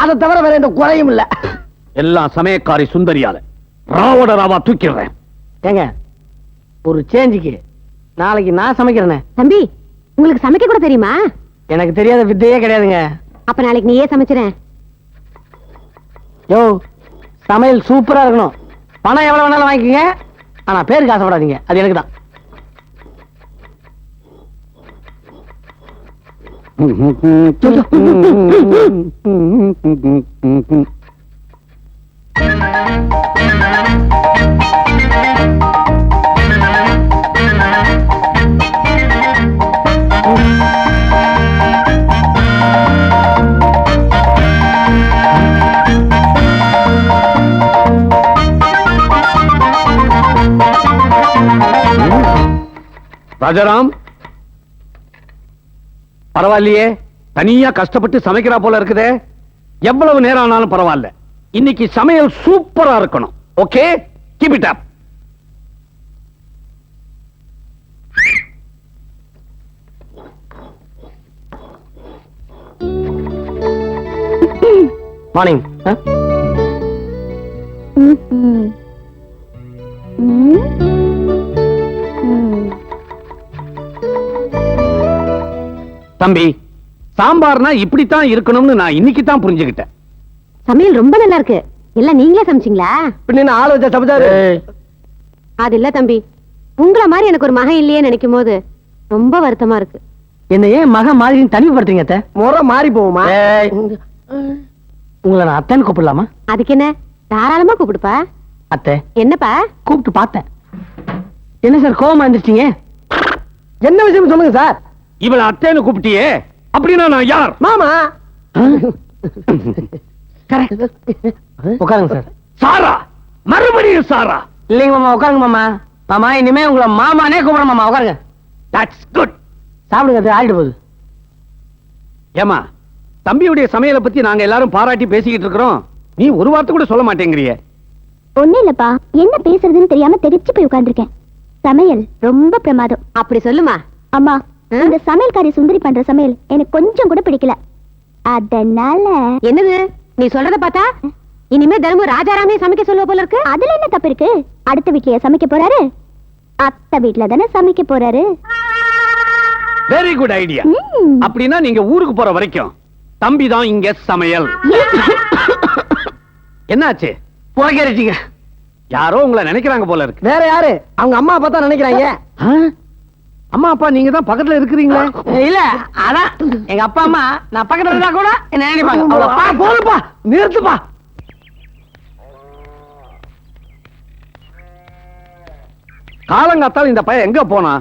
அதை தவிர வேற எந்த குறையும் இல்ல. எல்லாம் சமயக்காரி சுந்தரியால ராவோட ராவா தூக்கிடுறேன். ஏங்க, ஒரு சேஞ்சுக்கு நாளைக்கு நான் சமைக்கிறேனே. தம்பி, உங்களுக்கு சமைக்க கூட தெரியுமா? எனக்கு தெரியாத வித்தையே கிடையாதுங்க. அப்ப நாளைக்கு நீயே சமைச்சிரேன். யோ சமையல் சூப்பரா இருக்கணும். பணம் எவ்வளவு வேணாலும் வாங்கிக்கங்க, ஆனா பேருக்கு ஆசைப்படாதீங்க. அது எனக்கு தான். ராஜாராம், பரவாயில்லையே, தனியா கஷ்டப்பட்டு சமைக்கிறா போல இருக்குதே. எவ்வளவு நேரம் ஆனாலும் பரவாயில்ல, இன்னைக்கு சமையல் சூப்பரா இருக்கணும். Okay, keep it up. Morning. தம்பி, சாம்பார்னா இப்படித்தான் இருக்கணும்னு நான் இன்னைக்கு தான் புரிஞ்சுக்கிட்டேன். சமையல் ரொம்ப நல்லா இருக்கு. எல்லாம் நீங்களே சமைச்சீங்களா? பின்ன ஆள் வச்சா சமைச்சாரு. அது இல்ல தம்பி, உங்களை மாதிரி எனக்கு ஒரு மகன் இல்லையே நினைக்கும் போது ரொம்ப வருத்தமா இருக்கு. என்ன ஏன் மகன் மாதிரி தனிமைப்படுத்துறீங்க அத்தை? முறை மாறி போகுமா? உங்களை நான் அத்தைன்னு கூப்பிடலாமா? அதுக்கு என்ன, தாராளமா கூப்பிடுப்பா. அத்தை என்னப்பா? கூப்பிட்டு பார்த்தேன். என்ன சார் கோவமா இருந்துச்சீங்க? என்ன விஷயம் சொல்லுங்க சார். இவளை அத்தைன்னு கூப்பிட்டியே, அப்படின்னா நான் யார்? மாமா. உட்காருங்க சார். சாரா? மறுபடியும் சாரா? இல்லைங்க மாமா, உட்காருங்க மாமா. மாமா இனிமே உங்களை மாமானே கூப்பிட மாமா. உட்காருங்க. That's good. சாப்பிடுங்க, அது ஆயிட்டு போகுது. ஏமா, தம்பியுடைய சமையலை பத்தி நாங்க எல்லாரும் பாராட்டி பேசிக்கிட்டு இருக்கிறோம், நீ ஒரு வார்த்தை கூட சொல்ல மாட்டேங்கிறியே. ஒண்ணு இல்லப்பா, என்ன பேசுறதுன்னு தெரியாம தெரிச்சு போய் உட்கார்ந்திருக்கேன். சமையல் ரொம்ப பிரமாதம். அப்படி சொல்லுமா. அம்மா, இந்த சமையல்காரி சுந்தரி பண்ற சமையல் எனக்கு கொஞ்சம் கூட பிடிக்கல. அதனால என்னது நீ சொல்றத பார்த்தா இனிமே தினமும் ராஜாராமே சமைக்க சொல்லுவ போல இருக்கு. அதுல என்ன தப்பு இருக்கு? அடுத்த வீட்லயே சமைக்க போறாரு, அத்தை வீட்ல தானே சமைக்க போறாரு. Very good idea. அப்படின்னா நீங்க ஊருக்கு போற வரைக்கும் தம்பி தான் இங்க சமையல். என்னாச்சு? போகிறீங்க. யாரோ உங்களை நினைக்கிறாங்க போல இருக்கு. வேற யாரு? அவங்க அம்மா அப்பா தான் நினைக்கிறாங்க. அம்மா அப்பா நீங்க தான் பக்கத்துல இருக்கிறீங்களா? இல்ல, அதான் எங்க அப்பா அம்மா நான் பக்கத்துல இருந்தா கூட என்ன நினைப்பாங்க. போதுப்பா, நிறுத்துப்பா. காலங்காத்தால் இந்த பையன் எங்க போனா?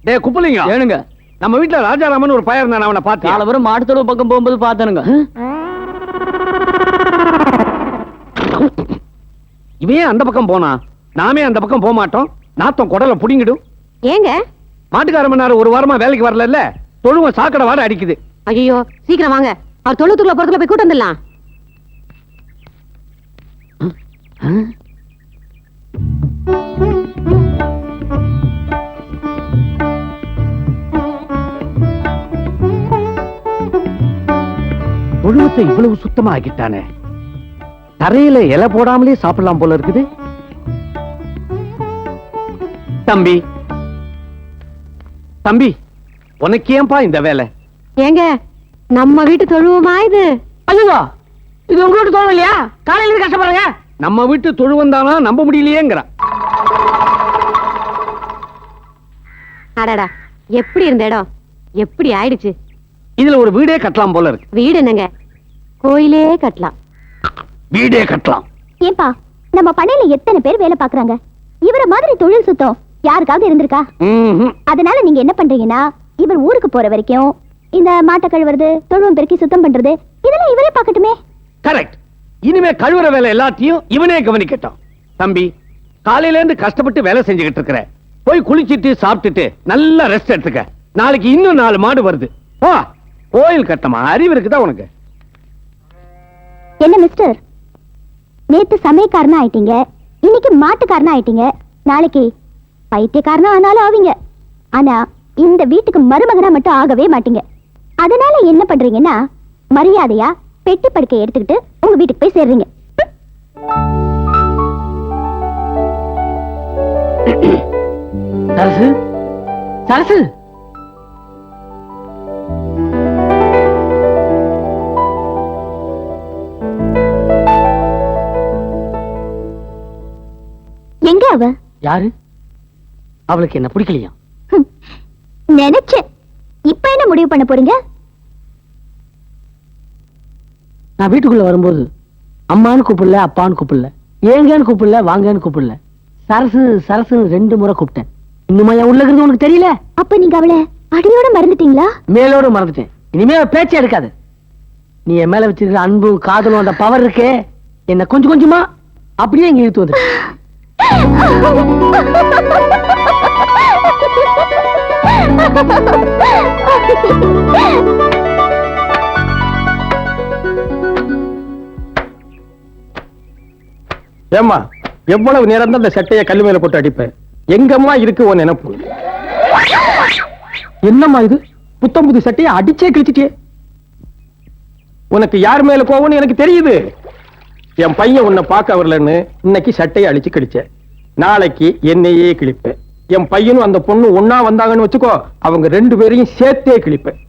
டே குப்பலிங்க, ஏனுங்க, நம்ம வீட்டுல ராஜாராமன் ஒரு பையன் இருந்தான், அவனை பார்த்து காலவரும் மாட்டுத்தொழு பக்கம் போகும்போது பார்த்தனுங்க. இவன் அந்த பக்கம் போனா, நாமே அந்த பக்கம் போக மாட்டோம். நாத்தம் குடல புடிங்கிடும். ஏங்க? மாட்டுக்காரமனார் ஒரு வாரமா வேலைக்கு வரல, தொழுவ சாக்கடை வாட அடிக்குது. ஐயோ, சீக்கிரம் வாங்க, அவர் தொழுத்துக்குள்ள போறதுல போய் கூட்டு வந்துடலாம். தொழுவத்தை இவ்வளவு சுத்தமா ஆக்கிட்டானே, தரையில இலை போடாமலே சாப்பிடலாம் போல இருக்குது. தம்பி, தம்பி, உனக்கு ஏன்பா இந்த வேலை? ஏங்க, நம்ம வீட்டு தொழுவமா இது? ஐயோ, இது உங்களுக்கு தோணலையா? காலையில இருந்து கஷ்டப்படுறீங்க. நம்ம வீட்டு தொழுவந்தானா நம்ப முடியலையேங்கிற. அடடா, எப்படி இருந்த இடம் எப்படி ஆயிடுச்சு. இதுல ஒரு வீடே கட்டலாம் போல இருக்கு. வீடு என்னங்க, கோயிலே கட்டலாம். வீடே கட்டலாம். ஏன்பா, நம்ம பண்ணையில எத்தனை பேர் வேலை பாக்குறாங்க. இவர மாதிரி தொழில் சுத்தம் யாருக்காவது இருந்திருக்கா? அதனால நீங்க என்ன பண்றீங்கன்னா, இவர் ஊருக்கு போற வரைக்கும் இந்த மாட்டை கழுவுறது, தொழுவம் பெருக்கி சுத்தம் பண்றது, இதெல்லாம் இவரே பாக்கட்டுமே. கரெக்ட். இனிமே கழுவுற வேலை எல்லாத்தையும் இவனே கவனிக்கட்டும். தம்பி, காலையில இருந்து கஷ்டப்பட்டு வேலை செஞ்சுக்கிட்டு இருக்கிற, போய் குளிச்சிட்டு சாப்பிட்டுட்டு நல்லா ரெஸ்ட் எடுத்துக்க. நாளைக்கு இன்னும் 4 மாடு வருது. போ, கோயில் கட்டமா? அறிவு இருக்குதா உனக்கு? என்ன மிஸ்டர், நேத்து சமயக்காரனா ஆயிட்டீங்க, இன்னைக்கு மாட்டுக்காரனா ஆயிட்டீங்க, நாளைக்கு பைத்தியக்காரனா ஆனாலும் ஆவீங்க. ஆனா இந்த வீட்டுக்கு மருமகனா மட்டும் ஆகவே மாட்டீங்க. அதனால என்ன பண்றீங்கன்னா, மரியாதையா பெட்டி படுக்கை எடுத்துக்கிட்டு உங்க வீட்டுக்கு போய் சேர்றீங்க. சரசு, சரசு, யாரு? அவளுக்கு என்ன பிடிக்கலையா? நினைச்சேன். இப்ப என்ன முடிவு பண்ண போறீங்க? நான் வீட்டுக்குள்ள வரும்போது அம்மான்னு கூப்பிடல, அப்பான்னு கூப்பிடல, ஏங்கன்னு கூப்பிடல, வாங்கன்னு கூப்பிடல, சரசு சரசு 2 முறை கூப்பிட்டேன். இன்னுமா என் உள்ள இருக்கிறது உனக்கு தெரியல? அப்ப நீங்க அவளை அடியோட மறந்துட்டீங்களா? மேலோட மறந்துட்டேன். இனிமே பேச்சே எடுக்காது. நீ என் மேல வச்சிருக்கிற அன்பும் காதலும் அந்த பவர் இருக்கே, என்ன கொஞ்சம் கொஞ்சமா அப்படியே இங்க இழுத்து வந்து. ஏம்மா, எவ்வளவு நேரம் தான் இந்த சட்டைய கல்லு மேல போட்டு அடிப்பேன்? எங்கம்மா இருக்கு உன் நினைப்பு? என்னம்மா இது? புத்தம் புது சட்டையை அடிச்சே கிழிச்சிட்டே. உனக்கு யார் மேல கோவம்னு எனக்கு தெரியுது. என் பையன் உன்னை பார்க்க வரலன்னு இன்னைக்கு சட்டையை அடிச்சு கிழிச்ச, நாளைக்கு என்னையே கிழிப்பேன். என் பையனும் அந்த பொண்ணு ஒன்னா வந்தாங்கன்னு வச்சுக்கோ, அவங்க 2 பேரையும் சேர்த்தே கிழிப்பேன்.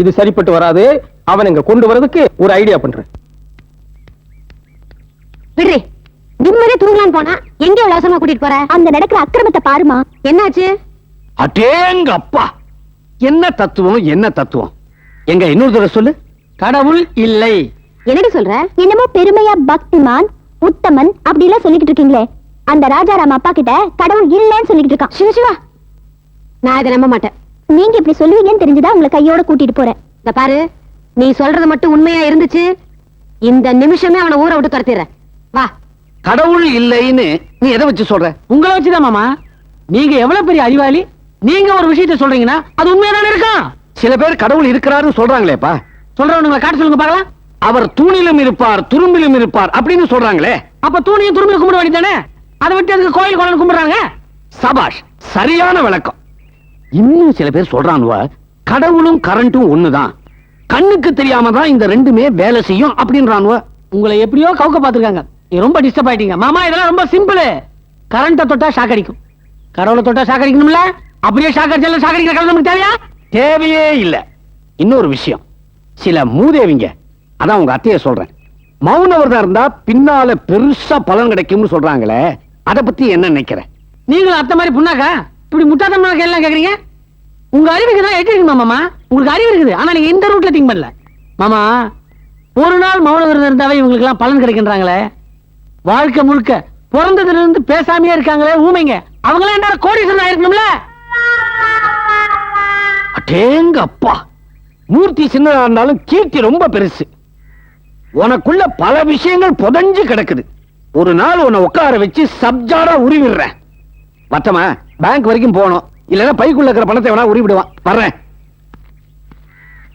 இது சரிப்பட்டு வராது. அவன் இங்க கொண்டு வரதுக்கு ஒரு ஐடியா பண்றேன். விடுறே, நிம்மதியா தூங்கலான்னு போனா எங்க இவ்வளவு அவசரமா கூட்டிட்டு போற? அங்க நடக்கிற அக்கிரமத்தை பாருமா. என்னாச்சு? அடேங்க அப்பா, என்ன தத்துவம் என்ன தத்துவம்! எங்க இன்னொரு தடவை சொல்லு. கடவுள் இல்லை. என்னடி சொல்ற? என்னமோ பெருமையா பக்திமான் உத்தமன் அப்படி எல்லாம் சொல்லிக்கிட்டு இருக்கீங்களே, அந்த ராஜாராம் அப்பா கிட்ட கடவுள் இல்லைன்னு சொல்லிக்கிட்டு இருக்கான். சிவ சிவா, நான் இதை நம்ப மாட்டேன். நீங்க இப்படி சொல்லுவீங்கன்னு தெரிஞ்சுதான் உங்களை கையோட கூட்டிட்டு போறேன். இந்த பாரு, நீ சொல்றது மட்டும் உண்மையா இருந்துச்சு, இந்த நிமிஷமே அவனை ஊரை விட்டு துரத்திடுறேன். வா. கடவுள் இல்லைன்னு நீ எதை வச்சு சொல்ற? உங்களை வச்சுதான் மாமா. நீங்க எவ்வளவு பெரிய அறிவாளி. நீங்க ஒரு விஷயத்தை சொல்றீங்கன்னா அது உண்மையாதானே இருக்கும். சில பேர் கடவுள் இருக்கிறாருன்னு சொல்றாங்களேப்பா. சொல்றவனுங்களை காட்ட சொல்லுங்க பார்க்கலாம். அவர் தூணிலும் இருப்பார் துரும்பிலும் இருப்பார் அப்படின்னு சொல்றாங்களே. அப்ப தூணியும் துரும்பிலும் கும்பிட வேண்டியதானே? அதை விட்டு அதுக்கு கோயில் கோலம் கும்பிடுறாங்க. சபாஷ், சரியான விளக்கம். இன்னும் சில பேர் சொல்றானுவ, கடவுளும் கரண்ட்டும் ஒண்ணுதான், கண்ணுக்கு தெரியாம தான் இந்த 2மே வேலை செய்யும் அப்படின்றானுவ. உங்களை எப்படியோ கவுக்க பாத்துருக்காங்க. ரொம்ப டிஸ்டர்ப் ஆயிட்டீங்க மாமா. இதெல்லாம் ரொம்ப சிம்பிள். கரண்ட தொட்டா ஷாக் அடிக்கும், கடவுளை தொட்டா ஷாக் அடிக்கணும்ல. அப்படியே ஷாக் அடிச்சாலும் ஷாக் அடிக்கிற கடவுள் நமக்கு தேவையா? தேவையே இல்ல. இன்னொரு விஷயம், சில மூதேவிங்க, அதான் உங்க அத்தைய சொல்றேன், மௌன விரதம் இருந்தா பின்னால பெருசா பலன் கிடைக்கும்னு சொல்றாங்களே, அத பத்தி என்ன நினைக்கிற? நீங்களும் அத்தை மாதிரி புண்ணாக்கா இப்படி முட்டாத்தமா எல்லாம் கேக்குறீங்க? உங்க அறிவுக்கு தான் எட்டு மாமா. உங்களுக்கு அறிவு இருக்குது, ஆனா நீங்க இந்த ரூட்ல திங்க் பண்ணல மாமா. ஒரு நாள் மௌன விரதம் இருந்தாவே இவங்களுக்கு எல்லாம் பலன் கிடைக்கின்றாங்களே. வாழ்க்கை முழுக்க பிறந்ததுல இருந்து பேசாமையே இருக்காங்களே ஊமைங்க, அவங்க எல்லாம் என்ன கோடீஸ்வரன் ஆயிருக்கணும்ல. அடேங்க அப்பா, மூர்த்தி சின்னதா இருந்தாலும் கீர்த்தி ரொம்ப பெருசு. உனக்குள்ள பல விஷயங்கள் புதஞ்சு கிடக்குது. ஒரு நாள் உன்னை உட்கார வச்சு சப்ஜாரா உருவிடுறேன். மத்தமா பேங்க் வரைக்கும் போகணும், இல்லன்னா பைக்குள்ள இருக்கிற பணத்தை வேணா உருவிடுவான். வர்றேன்.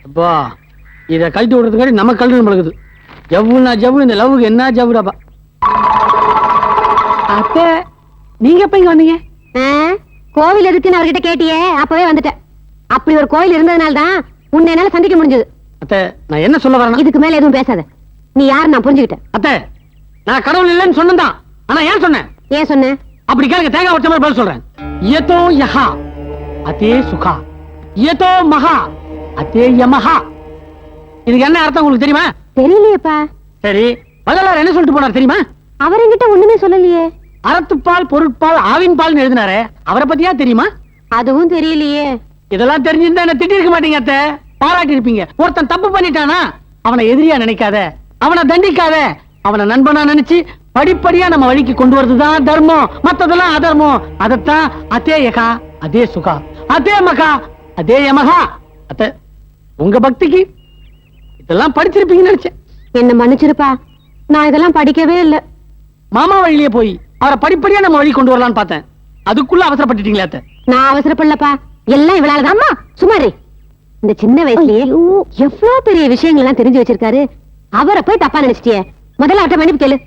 அப்பா, இத கழட்டி விடுறதுக்காடி நம்ம கல்வி பழகுது. ஜவ்வுனா ஜவ்வு, இந்த லவ்வுக்கு என்ன ஜவ்வுடாப்பா. அத்தை, நீங்க எப்ப இங்க வந்தீங்க? கோவில் இருக்குன்னு அவர்கிட்ட கேட்டியே, அப்பவே வந்துட்டேன். அப்படி ஒரு கோவில் இருந்ததுனால தான் உன்னை என்னால சந்திக்க முடிஞ்சது. அத்தை, நான் என்ன சொல்ல வரேன்? இதுக்கு மேல எதுவும் பேசாத. நீ யாரு நான் புரிஞ்சுக்கிட்டேன். அத்தை, நான் கடவுள் இல்லைன்னு சொன்னதான், ஆனா ஏன் சொன்னேன்? ஏன் சொன்ன? அப்படி கேளுங்க, தேங்காய் உடைச்ச மாதிரி பதில் சொல்றேன். யதோ யஹா அதே சுகா, யதோ மகா அதே யமஹா. இதுக்கு என்ன அர்த்தம் உங்களுக்கு தெரியுமா? தெரியலையேப்பா. சரி, வள்ளலார் என்ன சொல்லிட்டு போனார் தெரியுமா? அவர் என்கிட்ட ஒண்ணுமே சொல்லலையே. அறத்துப்பால் பொருட்பால் ஆவின் பால் எழுதினாரே, அவரை பத்தியா தெரியுமா? அதுவும் தெரியலையே. இதெல்லாம் தெரிஞ்சிருந்தா என்ன திட்டி இருக்க மாட்டீங்க அத்தை, பாராட்டி இருப்பீங்க. ஒருத்தன் தப்பு பண்ணிட்டானா அவனை எதிரியா நினைக்காத, அவனை தண்டிக்காத, அவனை நண்பனா நினைச்சு படிப்படியா நம்ம வழிக்கு கொண்டு வரதுதான் தர்மம், மத்ததெல்லாம் அதர்மம். அதத்தான் அதே யகா அதே சுகா அதே மகா அதே யமகா. அத்தை, உங்க பக்திக்கு இதெல்லாம் படிச்சிருப்பீங்கன்னு நினைச்சேன். என்ன மன்னிச்சிருப்பா, நான் இதெல்லாம் படிக்கவே இல்ல. மாமா வழியிலே போய் அவரை படிப்படியா நம்ம வழி கொண்டு வரலான்னு பார்த்தேன். அதுக்குள்ள அவசரப்பட்டுட்டீங்களா அத்தை? நான் அவசரப்படலப்பா, எல்லாம் இவளாலதான். அம்மா சுமாரி, இந்த சின்ன வயசுலயே எவ்வளவு பெரிய விஷயங்கள் எல்லாம் தெரிஞ்சு வச்சிருக்காரு. அவரை போய் தப்பா நினைச்சிட்டியே. முதல்ல அவட்ட மன்னிப்பு கேளு.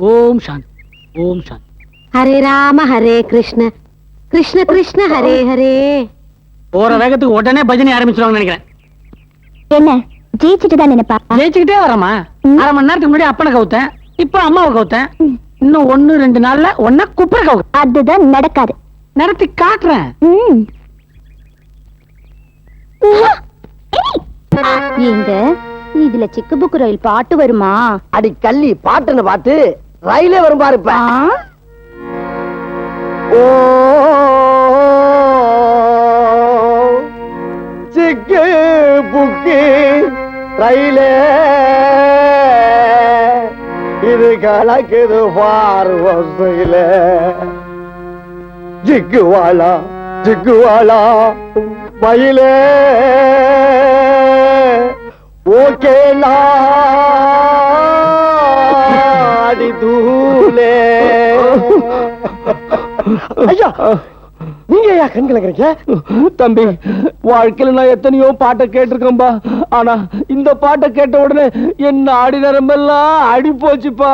ஓம் சாந்தி, ஓம் சாந்தி. ஹரே ராம ஹரே கிருஷ்ண கிருஷ்ண கிருஷ்ண ஹரே ஹரே. போற வேகத்துக்கு உடனே பஜனை ஆரம்பிச்சிருவாங்கன்னு நினைக்கிறேன். என்ன ஜெயிச்சுட்டு தான் நினைப்பா? ஜெயிச்சுக்கிட்டே வரமா? அரை மணி நேரத்துக்கு முன்னாடி அப்பனை கவுத்தேன், இப்ப அம்மாவை கவுத்தேன். இன்னும் 1-2 நாள்ல ஒன்ன குப்பரை கவு. அதுதான் நடக்காது. நடத்தி காட்டுறேன். எங்க இதுல சிக்கு புக்கு ரயில் பாட்டு வருமா? அடி கள்ளி, பாட்டுன்னு பாட்டு ரயிலே வரும் பாருப்ப. ஓ சிக்கு புக்கு ரயிலே இது கலக்குது பார்வையில ஜிக்குவாளா மயிலே ஓகே நாடி தூளே ஐயா நீங்க ஐயா கண் கலக்குறீங்க தம்பி வாழ்க்கையில நான் எத்தனையோ பாட்டை கேட்டிருக்கேன்பா ஆனா இந்த பாட்டை கேட்ட உடனே என் ஆடி நரம்பெல்லாம் அடி போச்சுப்பா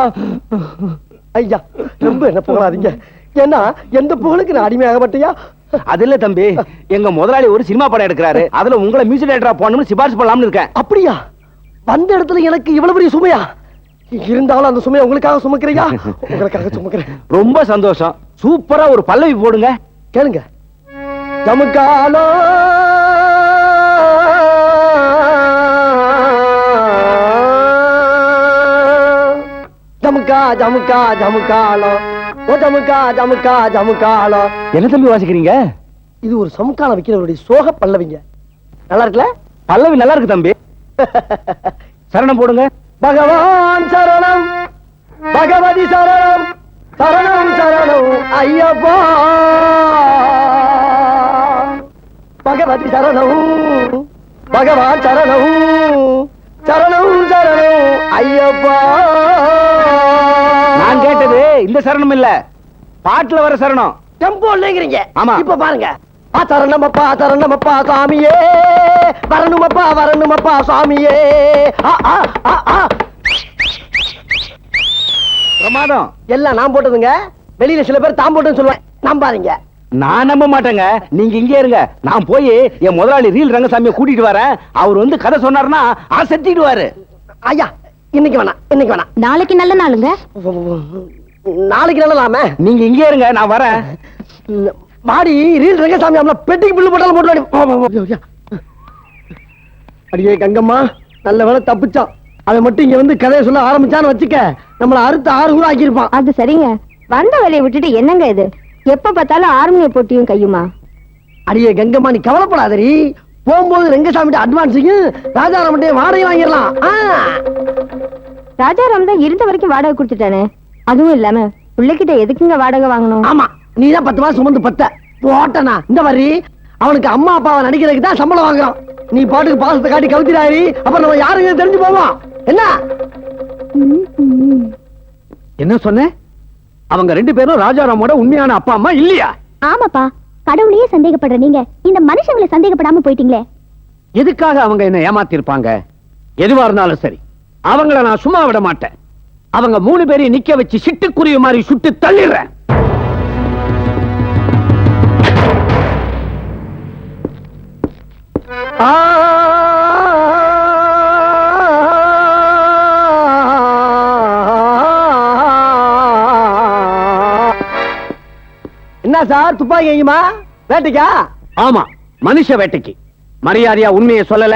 ஐயா ரொம்ப என்ன புகழாதீங்க ஏன்னா எந்த புகழுக்கு நான் அடிமையாக மாட்டியா அது இல்ல தம்பி எங்க முதலாளி ஒரு சினிமா படம் எடுக்கிறாரு அதுல உங்களை மியூசிக் டைரக்டரா போடணும்னு சிபாரிசு பண்ணலாம்னு இருக்கேன் அப்படியா வந்த இடத்துல எனக்கு இவ்வளவு பெரிய சுமையா இருந்தாலும் அந்த சுமையை உங்களுக்காக சுமக்கிறையா உங்களுக்காக சுமக்கிறேன் ரொம்ப சந்தோஷம் சூப்பரா ஒரு பல்லவி போடுங்க கேளுங்க ஜமுக்காலோ ஜமுக்காலோ ஓ ஜமுக்காலோ என்ன தம்பி வாசிக்கிறீங்க இது ஒரு சமுக்காலம் வைக்கிறவருடைய சோக பல்லவிங்க நல்லா இருக்குல்ல பல்லவி நல்லா இருக்கு தம்பி சரணம் போடுங்க பகவான் சரணம் பகவதி சரணம் சரணம் ஐயப்பா பகவதி சரணம் பகவான் சரணம் ஐயப்பா நான் கேட்டது இந்த சரணம் இல்ல பாட்டுல வர சரணம் டெம்போ இல்லைங்கிறீங்க ஆமா. இப்ப பாருங்க சரணமப்பா சாமியே வரணுமப்பா சாமியே பிரமாதம் எல்லாம் நான் போட்டதுங்க வெளியில சில பேர் தான் போட்டுன்னு சொல்லுவேன் நம்பாதீங்க நான் நம்ப மாட்டேங்க நீங்க இங்கே இருங்க நான் போய் என் முதலாளி ரீல் ரங்கசாமியை கூட்டிட்டு வரேன் அவர் வந்து கதை சொன்னாருன்னா அசத்திடுவாரு ஐயா இன்னைக்கு வேணாம் நாளைக்கு நல்ல நாளுங்க. நாளைக்கு நல்லலாமே நீங்க இங்கே இருங்க நான் வரேன் மாடி ரீல் ரங்கசாமி அம்மா பெட்டிக்கு பில்லு போட்டாலும் போட்டு அடியே கங்கம்மா நல்ல வேலை தப்பிச்சான் அவன் மட்டும் இங்க வந்து கதையை சொல்ல ஆரம்பிச்சான்னு வச்சுக்க நம்மள அறுத்து 6 கூட ஆக்கியிருப்பான் அது சரிங்க. வந்த வேலையை விட்டுட்டு என்னங்க இது எப்ப பார்த்தாலும் ஆர்மியை போட்டியும் கையுமா? அடியே கங்கம்மா நீ கவலைப்படாதரி போகும்போது ரங்கசாமி அட்வான்ஸையும் ராஜாராமட்டே வாடகை வாங்கிடலாம் ராஜாராம் தான் இருந்த வரைக்கும் வாடகை கொடுத்துட்டானே. அதுவும் இல்லாம பிள்ளைகிட்ட எதுக்குங்க வாடகை வாங்கணும்? ஆமா நீதான் 10 மாசம் சுமந்து போட்டனா இந்த மாதிரி அவனுக்கு அம்மா அப்பாவை நடிக்கிறதுக்கு தான் சம்பளம் வாங்குறான். நீ பாட்டுக்கு பாசத்தை காட்டி கவுத்திராரி அப்புறம் நம்ம யாருங்க தெரிஞ்சு போவோம். என்ன சொன்ன அவங்க 2 பேரும் ராஜாராமோட உண்மையான அப்பா அம்மா இல்லையா? ஆமாப்பா, கடவுளையே சந்தேகப்படுற நீங்க இந்த மனுஷங்களை சந்தேகப்படாம போயிட்டீங்களே. எதுக்காக அவங்க என்ன ஏமாத்தி இருப்பாங்க? எதுவா இருந்தாலும் சரி அவங்கள நான் சும்மா விட மாட்டேன். அவங்க 3 பேரையும் நிக்க வச்சு சிட்டுக்குருவி மாதிரி சுட்டு தள்ளிடுறேன். என்ன சார் துப்பாக்கி எங்கேயுமா வேட்டைக்கா? ஆமா மனுஷ வேட்டைக்கு. மரியாதையா உண்மையை சொல்லல.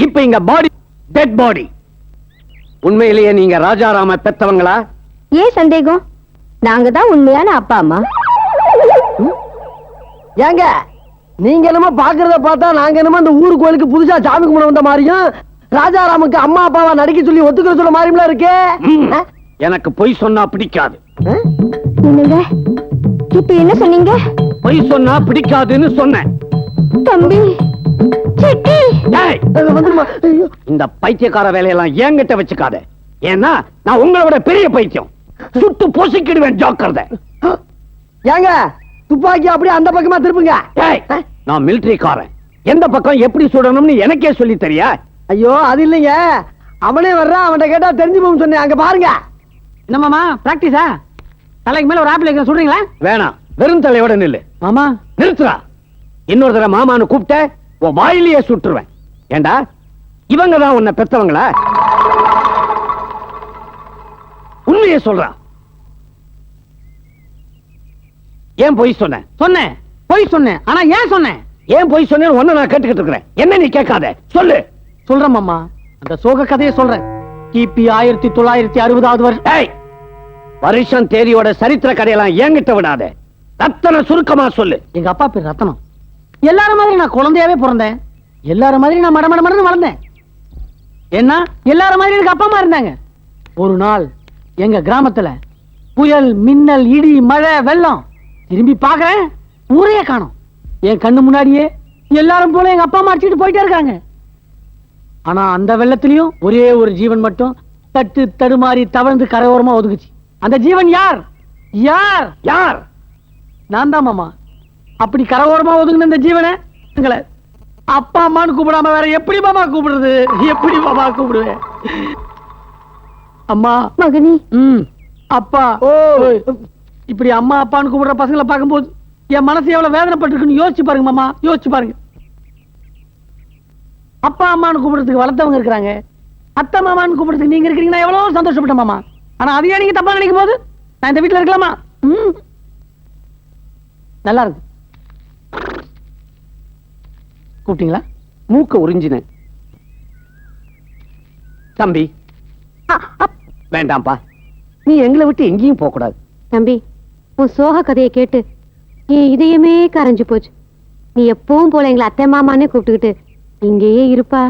இப்ப இங்க பாடி டெட் பாடி. உண்மையிலேயே நீங்க ராஜாராம பெத்தவங்களா? ஏன் சந்தேகம்? நாங்க தான் உண்மையான அப்பா அம்மா. ஏங்க நீங்க என்னமோ பாக்குறத பார்த்தா நாங்க என்னமோ இந்த ஊரு கோயிலுக்கு புதுசா சாமி கும்பிட வந்த மாதிரியும் ராஜாராமுக்கு அம்மா அப்பாவா நடிக்க சொல்லி ஒத்துக்கிற சொல்ல மாதிரிலாம் இருக்கே. எனக்கு பொய் சொன்னா பிடிக்காது. என்னங்க இப்ப என்ன சொன்னீங்க? பொய் சொன்னா பிடிக்காதுன்னு சொன்னேன். தம்பி சிட்டி டேய், இந்த பைத்தியக்கார வேலையெல்லாம் என்கிட்ட வச்சுக்காத. ஏன்னா நான் உங்களோட பெரிய பைத்தியம். சுட்டு பொசுக்கிடுவேன் ஜாக்கிரதை. ஏங்க துப்பாக்கி அப்படியே அந்த பக்கமா திருப்புங்க. டேய், நான் மிலிட்டரிக்காரன். எந்த பக்கம் எப்படி சுடணும்னு எனக்கே சொல்லி தெரியா? ஐயோ அது இல்லைங்க, அவனே வர்றான், அவன்கிட்ட கேட்டா தெரிஞ்சு போகும் சொன்னேன். அங்க பாருங்க. என்னமாமா பிராக்டிஸா? தலைக்கு மேல ஒரு ஆப்பிள் சொல்றீங்களா? வேணாம், வெறும் தலையோட நில்லு. மாமா நிறுத்துறா. இன்னொரு தடவை மாமான்னு கூப்பிட்ட உன் வாயிலேயே சுட்டுருவேன். ஏண்டா இவங்க தான் உன்னை பெத்தவங்களா? உண்மையை சொல்றா. ஏன் பொய் சொன்ன? சொன்னேன், பொய் சொன்னேன். ஆனா ஏன் சொன்னேன்? ஏன் பொய் சொன்னேன்னு ஒன்ன நான் கேட்டுக்கிட்டு இருக்கிறேன். என்ன நீ கேட்காத, சொல்லு. சொல்றேன் மாமா, அந்த சோக கதையை சொல்றேன். கிபி 1960வது வருஷம். ஏய், வருஷம் தேதியோட சரித்திர கதையெல்லாம் என்கிட்ட விடாத. ரத்தன சுருக்கமா சொல்லு. எங்க அப்பா பேர் ரத்தனம். எல்லாரும் மாதிரி நான் குழந்தையாவே பிறந்தேன். எல்லாரும் மாதிரி நான் மடமடன்னு வளர்ந்தேன். என்ன எல்லாரும் மாதிரி எனக்கு அப்பா அம்மா இருந்தாங்க. ஒரு நாள் எங்க கிராமத்துல புயல், மின்னல், இடி, மழை, வெள்ளம். திரும்பி பாக்குறேன், ஊரே காணோம். என் கண்ணு முன்னாடியே எல்லாரும் போல எங்க அப்பா அம்மா அடிச்சுட்டு போயிட்டே இருக்காங்க. ஆனா அந்த வெள்ளத்திலயும் ஒரே ஒரு ஜீவன் மட்டும் தட்டு தடுமாறி தவழ்ந்து கரையோரமா ஒதுக்குச்சு. அந்த ஜீவன் யார்? யார்? யார்? நான் தான் மாமா. அப்படி கரையோரமா ஒதுங்கின இந்த ஜீவனை எங்களை அப்பா அம்மான்னு கூப்பிடாம வேற எப்படி மாமா கூப்பிடுறது? எப்படி மாமா கூப்பிடுவேன்? அம்மா, மகனே, அப்பா. இப்படி அம்மா அப்பான்னு கூப்பிடுற பசங்களை பார்க்கும்போது என் மனசு எவ்வளவு வேதனைப்பட்டிருக்குன்னு யோசிச்சு பாருங்க மாமா, யோசிச்சு பாருங்க. அப்பா அம்மான்னு கூப்பிடுறதுக்கு வளர்த்தவங்க இருக்கிறாங்க, அத்தை மாமான்னு கூப்பிடுறதுக்கு நீங்க இருக்கிறீங்கன்னா எவ்வளவு சந்தோஷப்பட்ட மாமா. ஆனா அதையே நீங்க தப்பா நினைக்கும் போது நான் இந்த வீட்டுல இருக்கலாமா? நல்லா இருக்கு. கூப்பிட்டீங்களா? மூக்க உறிஞ்சின தம்பி. வேண்டாம்ப்பா, நீ எங்களை விட்டு எங்கேயும் போக கூடாது. தம்பி, உன் சோக கதையை கேட்டு என் இதயமே கரைஞ்சு போச்சு. நீ எப்பவும் போல எங்களை அத்தை மாமானே கூப்பிட்டுக்கிட்டு இங்கேயே இருப்பா.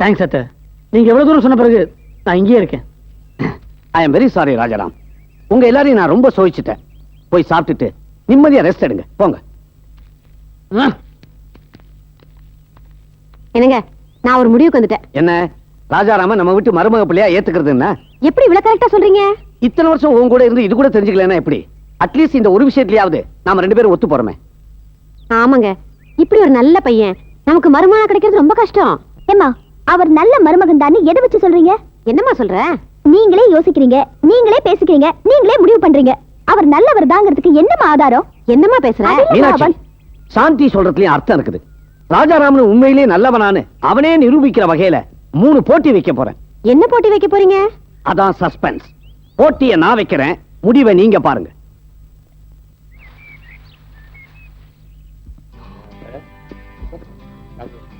தேங்க்ஸ் அத்தை. நீங்க எவ்வளவு தூரம் சொன்ன பிறகு நான் இங்கேயே இருக்கேன். I am very sorry Rajaram. உங்க எல்லாரையும் நான் ரொம்ப சோதிச்சுட்டேன். போய் சாப்பிட்டுட்டு நிம்மதியா ரெஸ்ட் எடுங்க, போங்க. என்னங்க, நான் ஒரு முடிவுக்கு வந்துட்டேன். என்ன ராஜாராம நம்ம வீட்டு மருமக பிள்ளையா ஏத்துக்கிறதுன்னா? எப்படி இவ்வளவு கரெக்டா சொல்றீங்க? இத்தனை வருஷம் உன் கூட இருந்து இது கூட தெரிஞ்சுக்கலன்னா எப்படி? அட்லீஸ்ட் இந்த ஒரு விஷயத்திலேயாவது நாம 2 பேரும் ஒத்து போறோமே. ஆமாங்க, இப்படி ஒரு நல்ல பையன் நமக்கு மருமகனா கிடைக்கிறது ரொம்ப கஷ்டம். ஏமா, அவர் நல்ல மருமகன் தான் எதை வச்சு சொல்றீங்க? என்னம்மா சொல்ற? நீங்களே யோசிக்கிறீங்க, நீங்களே பேசிக்கிறீங்க, நீங்களே முடிவு பண்றீங்க. அவர் நல்லவர் தாங்கிறதுக்கு என்னமா ஆதாரம்? என்னம்மா பேசுற? மீனாட்சி, சாந்தி சொல்றதுலயும் அர்த்தம் இருக்குது. ராஜாராமன் உண்மையிலேயே நல்லவனானு அவனே நிரூபிக்கிற வகையில 3 போட்டி வைக்க போறேன். என்ன போட்டி வைக்க போறீங்க? அதான் சஸ்பென்ஸ். போட்டியை நான் வைக்கிறேன், முடிவை நீங்க பாருங்க.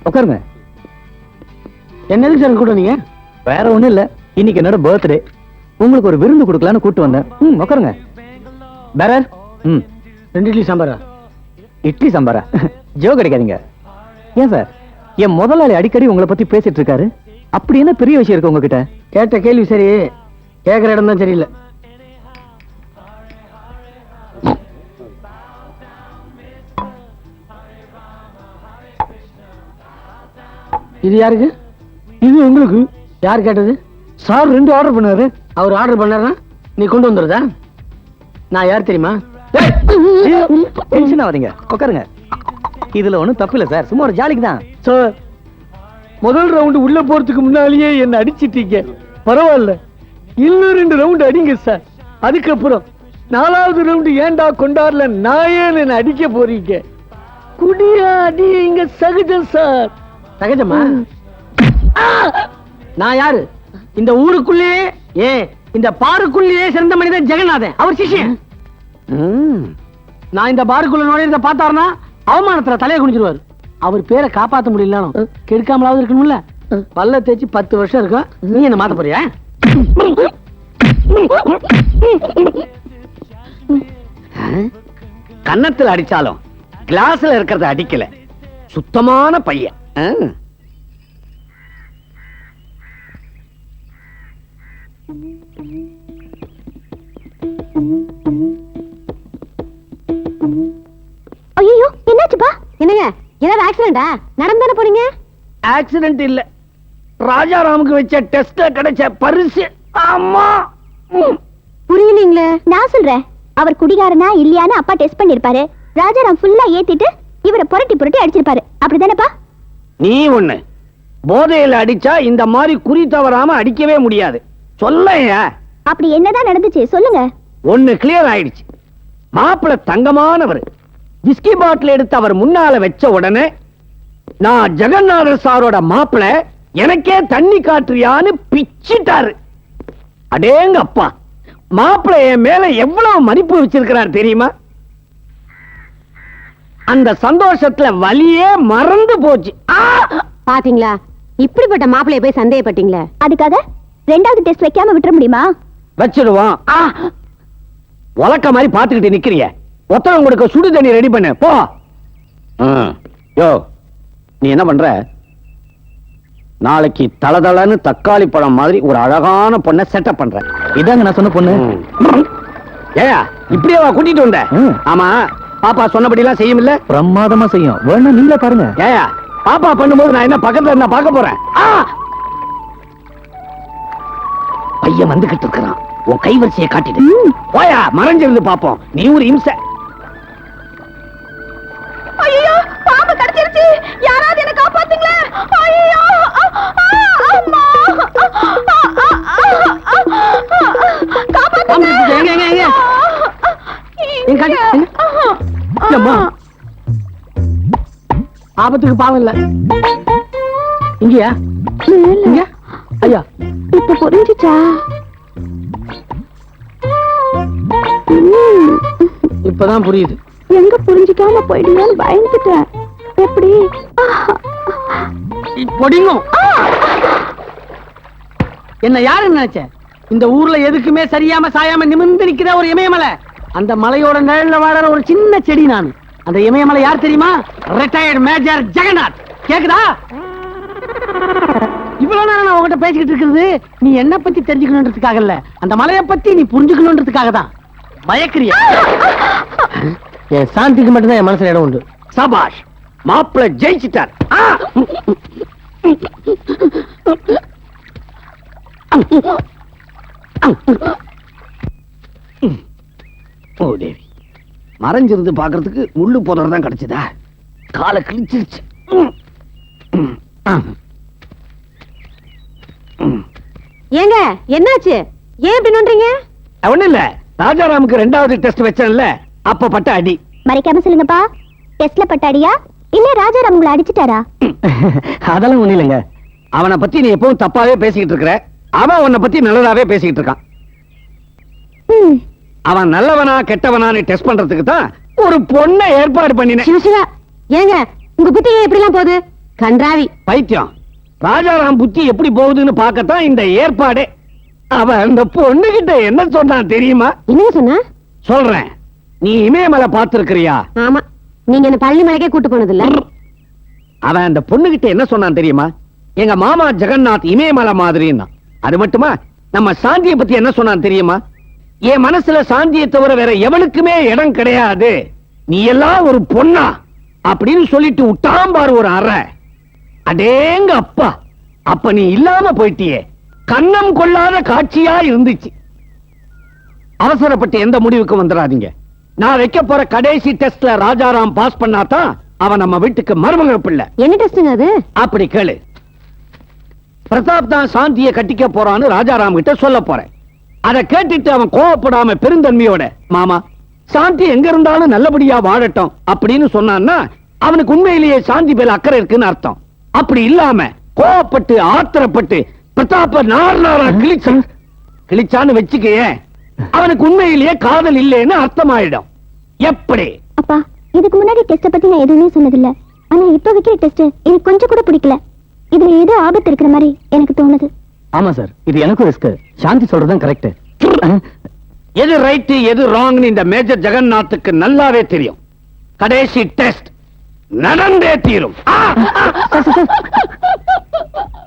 உட்காருங்க. என்னதுக்கு சார் கூட நீங்க? வேற ஒண்ணும் இல்ல, இன்னைக்கு என்னோட பர்த்டே. உங்களுக்கு ஒரு விருந்து கொடுக்கலான்னு கூட்டு வந்தேன். உட்காருங்க. பேரர், 2 இட்லி சாம்பாரா? இட்லி சாம்பாரா? ஜோ கிடைக்காதீங்க. ஏன் சார், என் முதலாளி அடிக்கடி உங்களை பத்தி பேசிட்டு இருக்காரு. அப்படி என்ன பெரிய விஷயம் இருக்கு உங்ககிட்ட? கேட்ட கேள்வி சரி, கேக்குற இடம் தான் சரியில்லை. இது யாருக்கு? இது உங்களுக்கு. யார் கேட்டது? சார் 2 ஆர்டர் பண்ணாரு. அவர் ஆர்டர் பண்ணாருன்னா நீ கொண்டு வந்துருதா? நான் யார் தெரியுமா? டென்ஷன் ஆகாதீங்க, உட்காருங்க. இதுல ஒண்ணும் தப்பு இல்ல சார், சும்மா ஒரு ஜாலிக்கு தான். சார், முதல் ரவுண்டு உள்ள போறதுக்கு முன்னாலேயே என்ன அடிச்சிட்டீங்க. பரவாயில்ல, இன்னும் 2 ரவுண்டு அடிங்க சார். அதுக்கப்புறம் 4வது ரவுண்டு ஏண்டா கொண்டாடல நான் ஏன் என்ன அடிக்க போறீங்க? குடியா அடி இங்க சகஜம் சார். சகஜமா? நான் யாரு? இந்த ஊருக்குள்ளேயே இந்த பாருக்குள்ளேயே சிறந்த மனிதன் ஜெகநாதன், அவர் சிஷ்யன். நான் இந்த பாருக்குள்ள நுழையறத பார்த்தாருன்னா அவமானத்துல தலையை குனிஞ்சிருவாரு. அவர் பேரை காப்பாத்த முடியலனாலும் கெடுக்காமலாவது இருக்கணும்ல. பல்ல தேய்ச்சி 10 வருஷம் இருக்கும். நீ என்ன மாத்த போறியா? கன்னத்துல அடிச்சாலும் கிளாஸ்ல இருக்கிறத அடிக்கல. சுத்தமான பையன். ஐயோ, என்னாச்சுப்பா? என்னங்க, ஏதாவது ஆக்சிடென்டா? நடந்தானே போறீங்க? ஆக்சிடென்ட் இல்ல, ராஜாராமுக்கு வச்ச டெஸ்ட்ல கிடைச்ச பரிசு. அம்மா, புரியலீங்களே. நான் சொல்றேன், அவர் குடிகாரனா இல்லையான்னு அப்பா டெஸ்ட் பண்ணிருப்பாரு. ராஜாராம் ஃபுல்லா ஏத்திட்டு இவரை புரட்டி புரட்டி அடிச்சிருப்பாரு. அப்படிதானேப்பா? நீ ஒண்ணு போதையில அடிச்சா இந்த மாதிரி குறி தவறாம அடிக்கவே முடியாது. சொல்லையா? அப்படி என்னதான் நடந்துச்சு சொல்லுங்க. ஒண்ணு கிளியர் ஆயிடுச்சு. மாப்பிள தங்கமானவர். விஸ்கி பாட்டில் எடுத்து அவர் முன்னால வச்ச உடனே நான் ஜெகநாதர் சாரோட மாப்பிள, எனக்கே தண்ணி காட்டுறியான்னு பிச்சிட்டாரு. அடேங்க அப்பா, மாப்பிள என் மேல எவ்வளவு மதிப்பு வச்சிருக்கிறார் தெரியுமா? அந்த சந்தோஷத்துல வலியே மறந்து போச்சு. பாத்தீங்களா, இப்படிப்பட்ட மாப்பிளைய போய் சந்தேகப்பட்டீங்களே. அதுக்காக 2வது டெஸ்ட் வைக்காம விட்டுற முடியுமா? வச்சிடுவோம். உலக்க மாதிரி பாத்துக்கிட்டு நிக்கிறீங்க. ஒத்தனம் கொடுக்க சுடு தண்ணி ரெடி பண்ணு போ. யோ நீ என்ன பண்ற? நாளைக்கு தளதளன்னு தக்காளி பழம் மாதிரி ஒரு அழகான பொண்ணை செட்டப் பண்ற. இதாங்க நான் சொன்ன பொண்ணு. ஏயா இப்படியே கூட்டிட்டு வந்த? ஆமா, பாப்பா சொன்னபடி எல்லாம் செய்யும் இல்ல? பிரமாதமா செய்யும். வேணா நீங்களே பாருங்க. ஏயா பாப்பா பண்ணும்போது நான் என்ன பக்கத்துல இருந்தா பார்க்க போறேன்? பையன் வந்துகிட்டு இருக்கிறான். உன் கைவரிசையை காட்டிடு. போயா மறைஞ்சிருந்து பாப்போம். நீ ஒரு இம்சை. ஐயோ பாம்பு கடிச்சிருச்சு, யாராவது என்ன காப்பாத்துங்களே. ஐயோ அம்மா, காப்பாத்துங்க. ஆபத்துக்கு பாவம் இல்ல. இங்கயா இங்க? ஐயா இப்ப புரிஞ்சுச்சா? இப்பதான் புரியுது. எங்க புரிஞ்சுக்காம போயிடுங்கன்னு பயந்துட்டேன். எப்படி? பொடிங்கும் என்ன யாரு நினைச்ச? இந்த ஊர்ல எதுக்குமே சரியாம சாயாம நிமிர்ந்து நிக்கிற ஒரு இமயமலை. அந்த மலையோட நிழல்ல வாழற ஒரு சின்ன செடி நான். அந்த இமயமலை யார் தெரியுமா? Retired major Jagannath. கேக்குதா? இவ்வளவு நேரம் நான் உங்ககிட்ட பேசிக்கிட்டு இருக்கிறது நீ என்ன பத்தி தெரிஞ்சுக்கணுன்றதுக்காக இல்ல, அந்த மலையை பத்தி நீ புரிஞ்சுக்கணுன்றதுக்காக தான். பயக்கிறியா? என் சாந்திக்கு மட்டும்தான் என் மனசுல இடம் உண்டு. சபாஷ், மாப்பிள ஜெயிச்சிட்டார். ஓ தேவி, மறைஞ்சிருந்து பாக்குறதுக்கு முள்ளு போதர் தான் கிடைச்சதா? காலை கிழிச்சிருச்சு. ஏங்க என்னாச்சு? ஏன் இப்படி நோன்றீங்க? ஒண்ணு இல்ல, ராஜாராமுக்கு 2வது டெஸ்ட் வச்சேன்ல, அப்ப பட்ட அடி. மறைக்காம சொல்லுங்கப்பா, டெஸ்ட்ல பட்டாடியா இல்ல ராஜாராம் உங்களை அடிச்சுட்டாரா? அதெல்லாம் ஒண்ணு இல்லைங்க. அவனை பத்தி நீ எப்பவும் தப்பாவே பேசிக்கிட்டு இருக்கிற. அவன் உன்னை பத்தி நல்லதாவே பேசிக்கிட்டு இருக்கான். அவன் நல்லவனா கெட்டவனான்னு டெஸ்ட் பண்றதுக்கு தான் ஒரு பொண்ணை ஏற்பாடு பண்ணினேன். சிவசிவா, ஏங்க உங்க புத்தி ஏன் இப்படி எல்லாம் போகுது? கன்றாவி பைத்தியம். ராஜாராம் புத்தி எப்படி போகுதுன்னு பார்க்கத்தான் இந்த ஏற்பாடு. அவன் அந்த பொண்ணு கிட்ட என்ன சொன்னான் தெரியுமா? என்னங்க சொன்னா? சொல்றேன். நீ இமயமலை பார்த்திருக்கிறியா? ஆமா, நீங்க என்ன பள்ளி மலைக்கே கூட்டு போனது இல்ல. அவன் அந்த பொண்ணு கிட்ட என்ன சொன்னான் தெரியுமா? எங்க மாமா ஜெகநாத் இமயமலை மாதிரின்னா. அது மட்டுமா, நம்ம சாந்தியை பத்தி என்ன சொன்னான் தெரியுமா? என் மனசுல சாந்தியை தவிர வேற எவனுக்குமே இடம் கிடையாது, நீ எல்லாம் ஒரு பொண்ணா அப்படின்னு சொல்லிட்டு விட்டாம் பாரு ஒரு அறை. அடேங்க அப்பா, அப்ப நீ இல்லாம போயிட்டியே. கண்ணம் கொள்ளாத காட்சியா இருந்துச்சு. அவசரப்பட்டு எந்த முடிவுக்கு வந்துடாதீங்க. நான் வைக்க போற கடைசி டெஸ்ட்ல ராஜாராம் பாஸ் பண்ணாதான் அவன் நம்ம வீட்டுக்கு மருமக பிள்ளை. என்ன டெஸ்ட்ங்க அது? அப்படி கேளு. பிரதாப் தான் சாந்தியை கட்டிக்க போறான்னு ராஜாராம் கிட்ட சொல்ல போறேன். அதை கேட்டுட்டு அவன் கோவப்படாம பெருந்தன்மையோட, மாமா சாந்தி எங்க இருந்தாலும் நல்லபடியா வாழட்டும் அப்படின்னு சொன்னான்னா அவனுக்கு உண்மையிலேயே சாந்தி மேல அக்கறை இருக்குன்னு அர்த்தம். அப்படி இல்லாம கோவப்பட்டு ஆத்திரப்பட்டு பிரதாப்ப நாரா கிழிச்சான்னு வச்சுக்கையே, அவனுக்கு உண்மையிலேயே காதல் இல்லைன்னு அர்த்தமாயிடும். எப்படி? அப்பா, இதுக்கு முன்னாடி டெஸ்ட பத்தி நான் எதுவுமே சொன்னதில்ல. ஆனா இப்ப வைக்கிற டெஸ்ட் எனக்கு கொஞ்சம் கூட பிடிக்கல. இதுல ஏதோ ஆபத்து இருக்கிற மாதிரி எனக்கு தோணுது. ஆமா சார், இது எனக்கும் ரிஸ்க். சாந்தி சொல்றதுதான் கரெக்ட். எது ரைட் எது ராங்னு இந்த மேஜர் ஜெகநாத்துக்கு நல்லாவே தெரியும். கடைசி டெஸ்ட் நடந்தே தீரும்.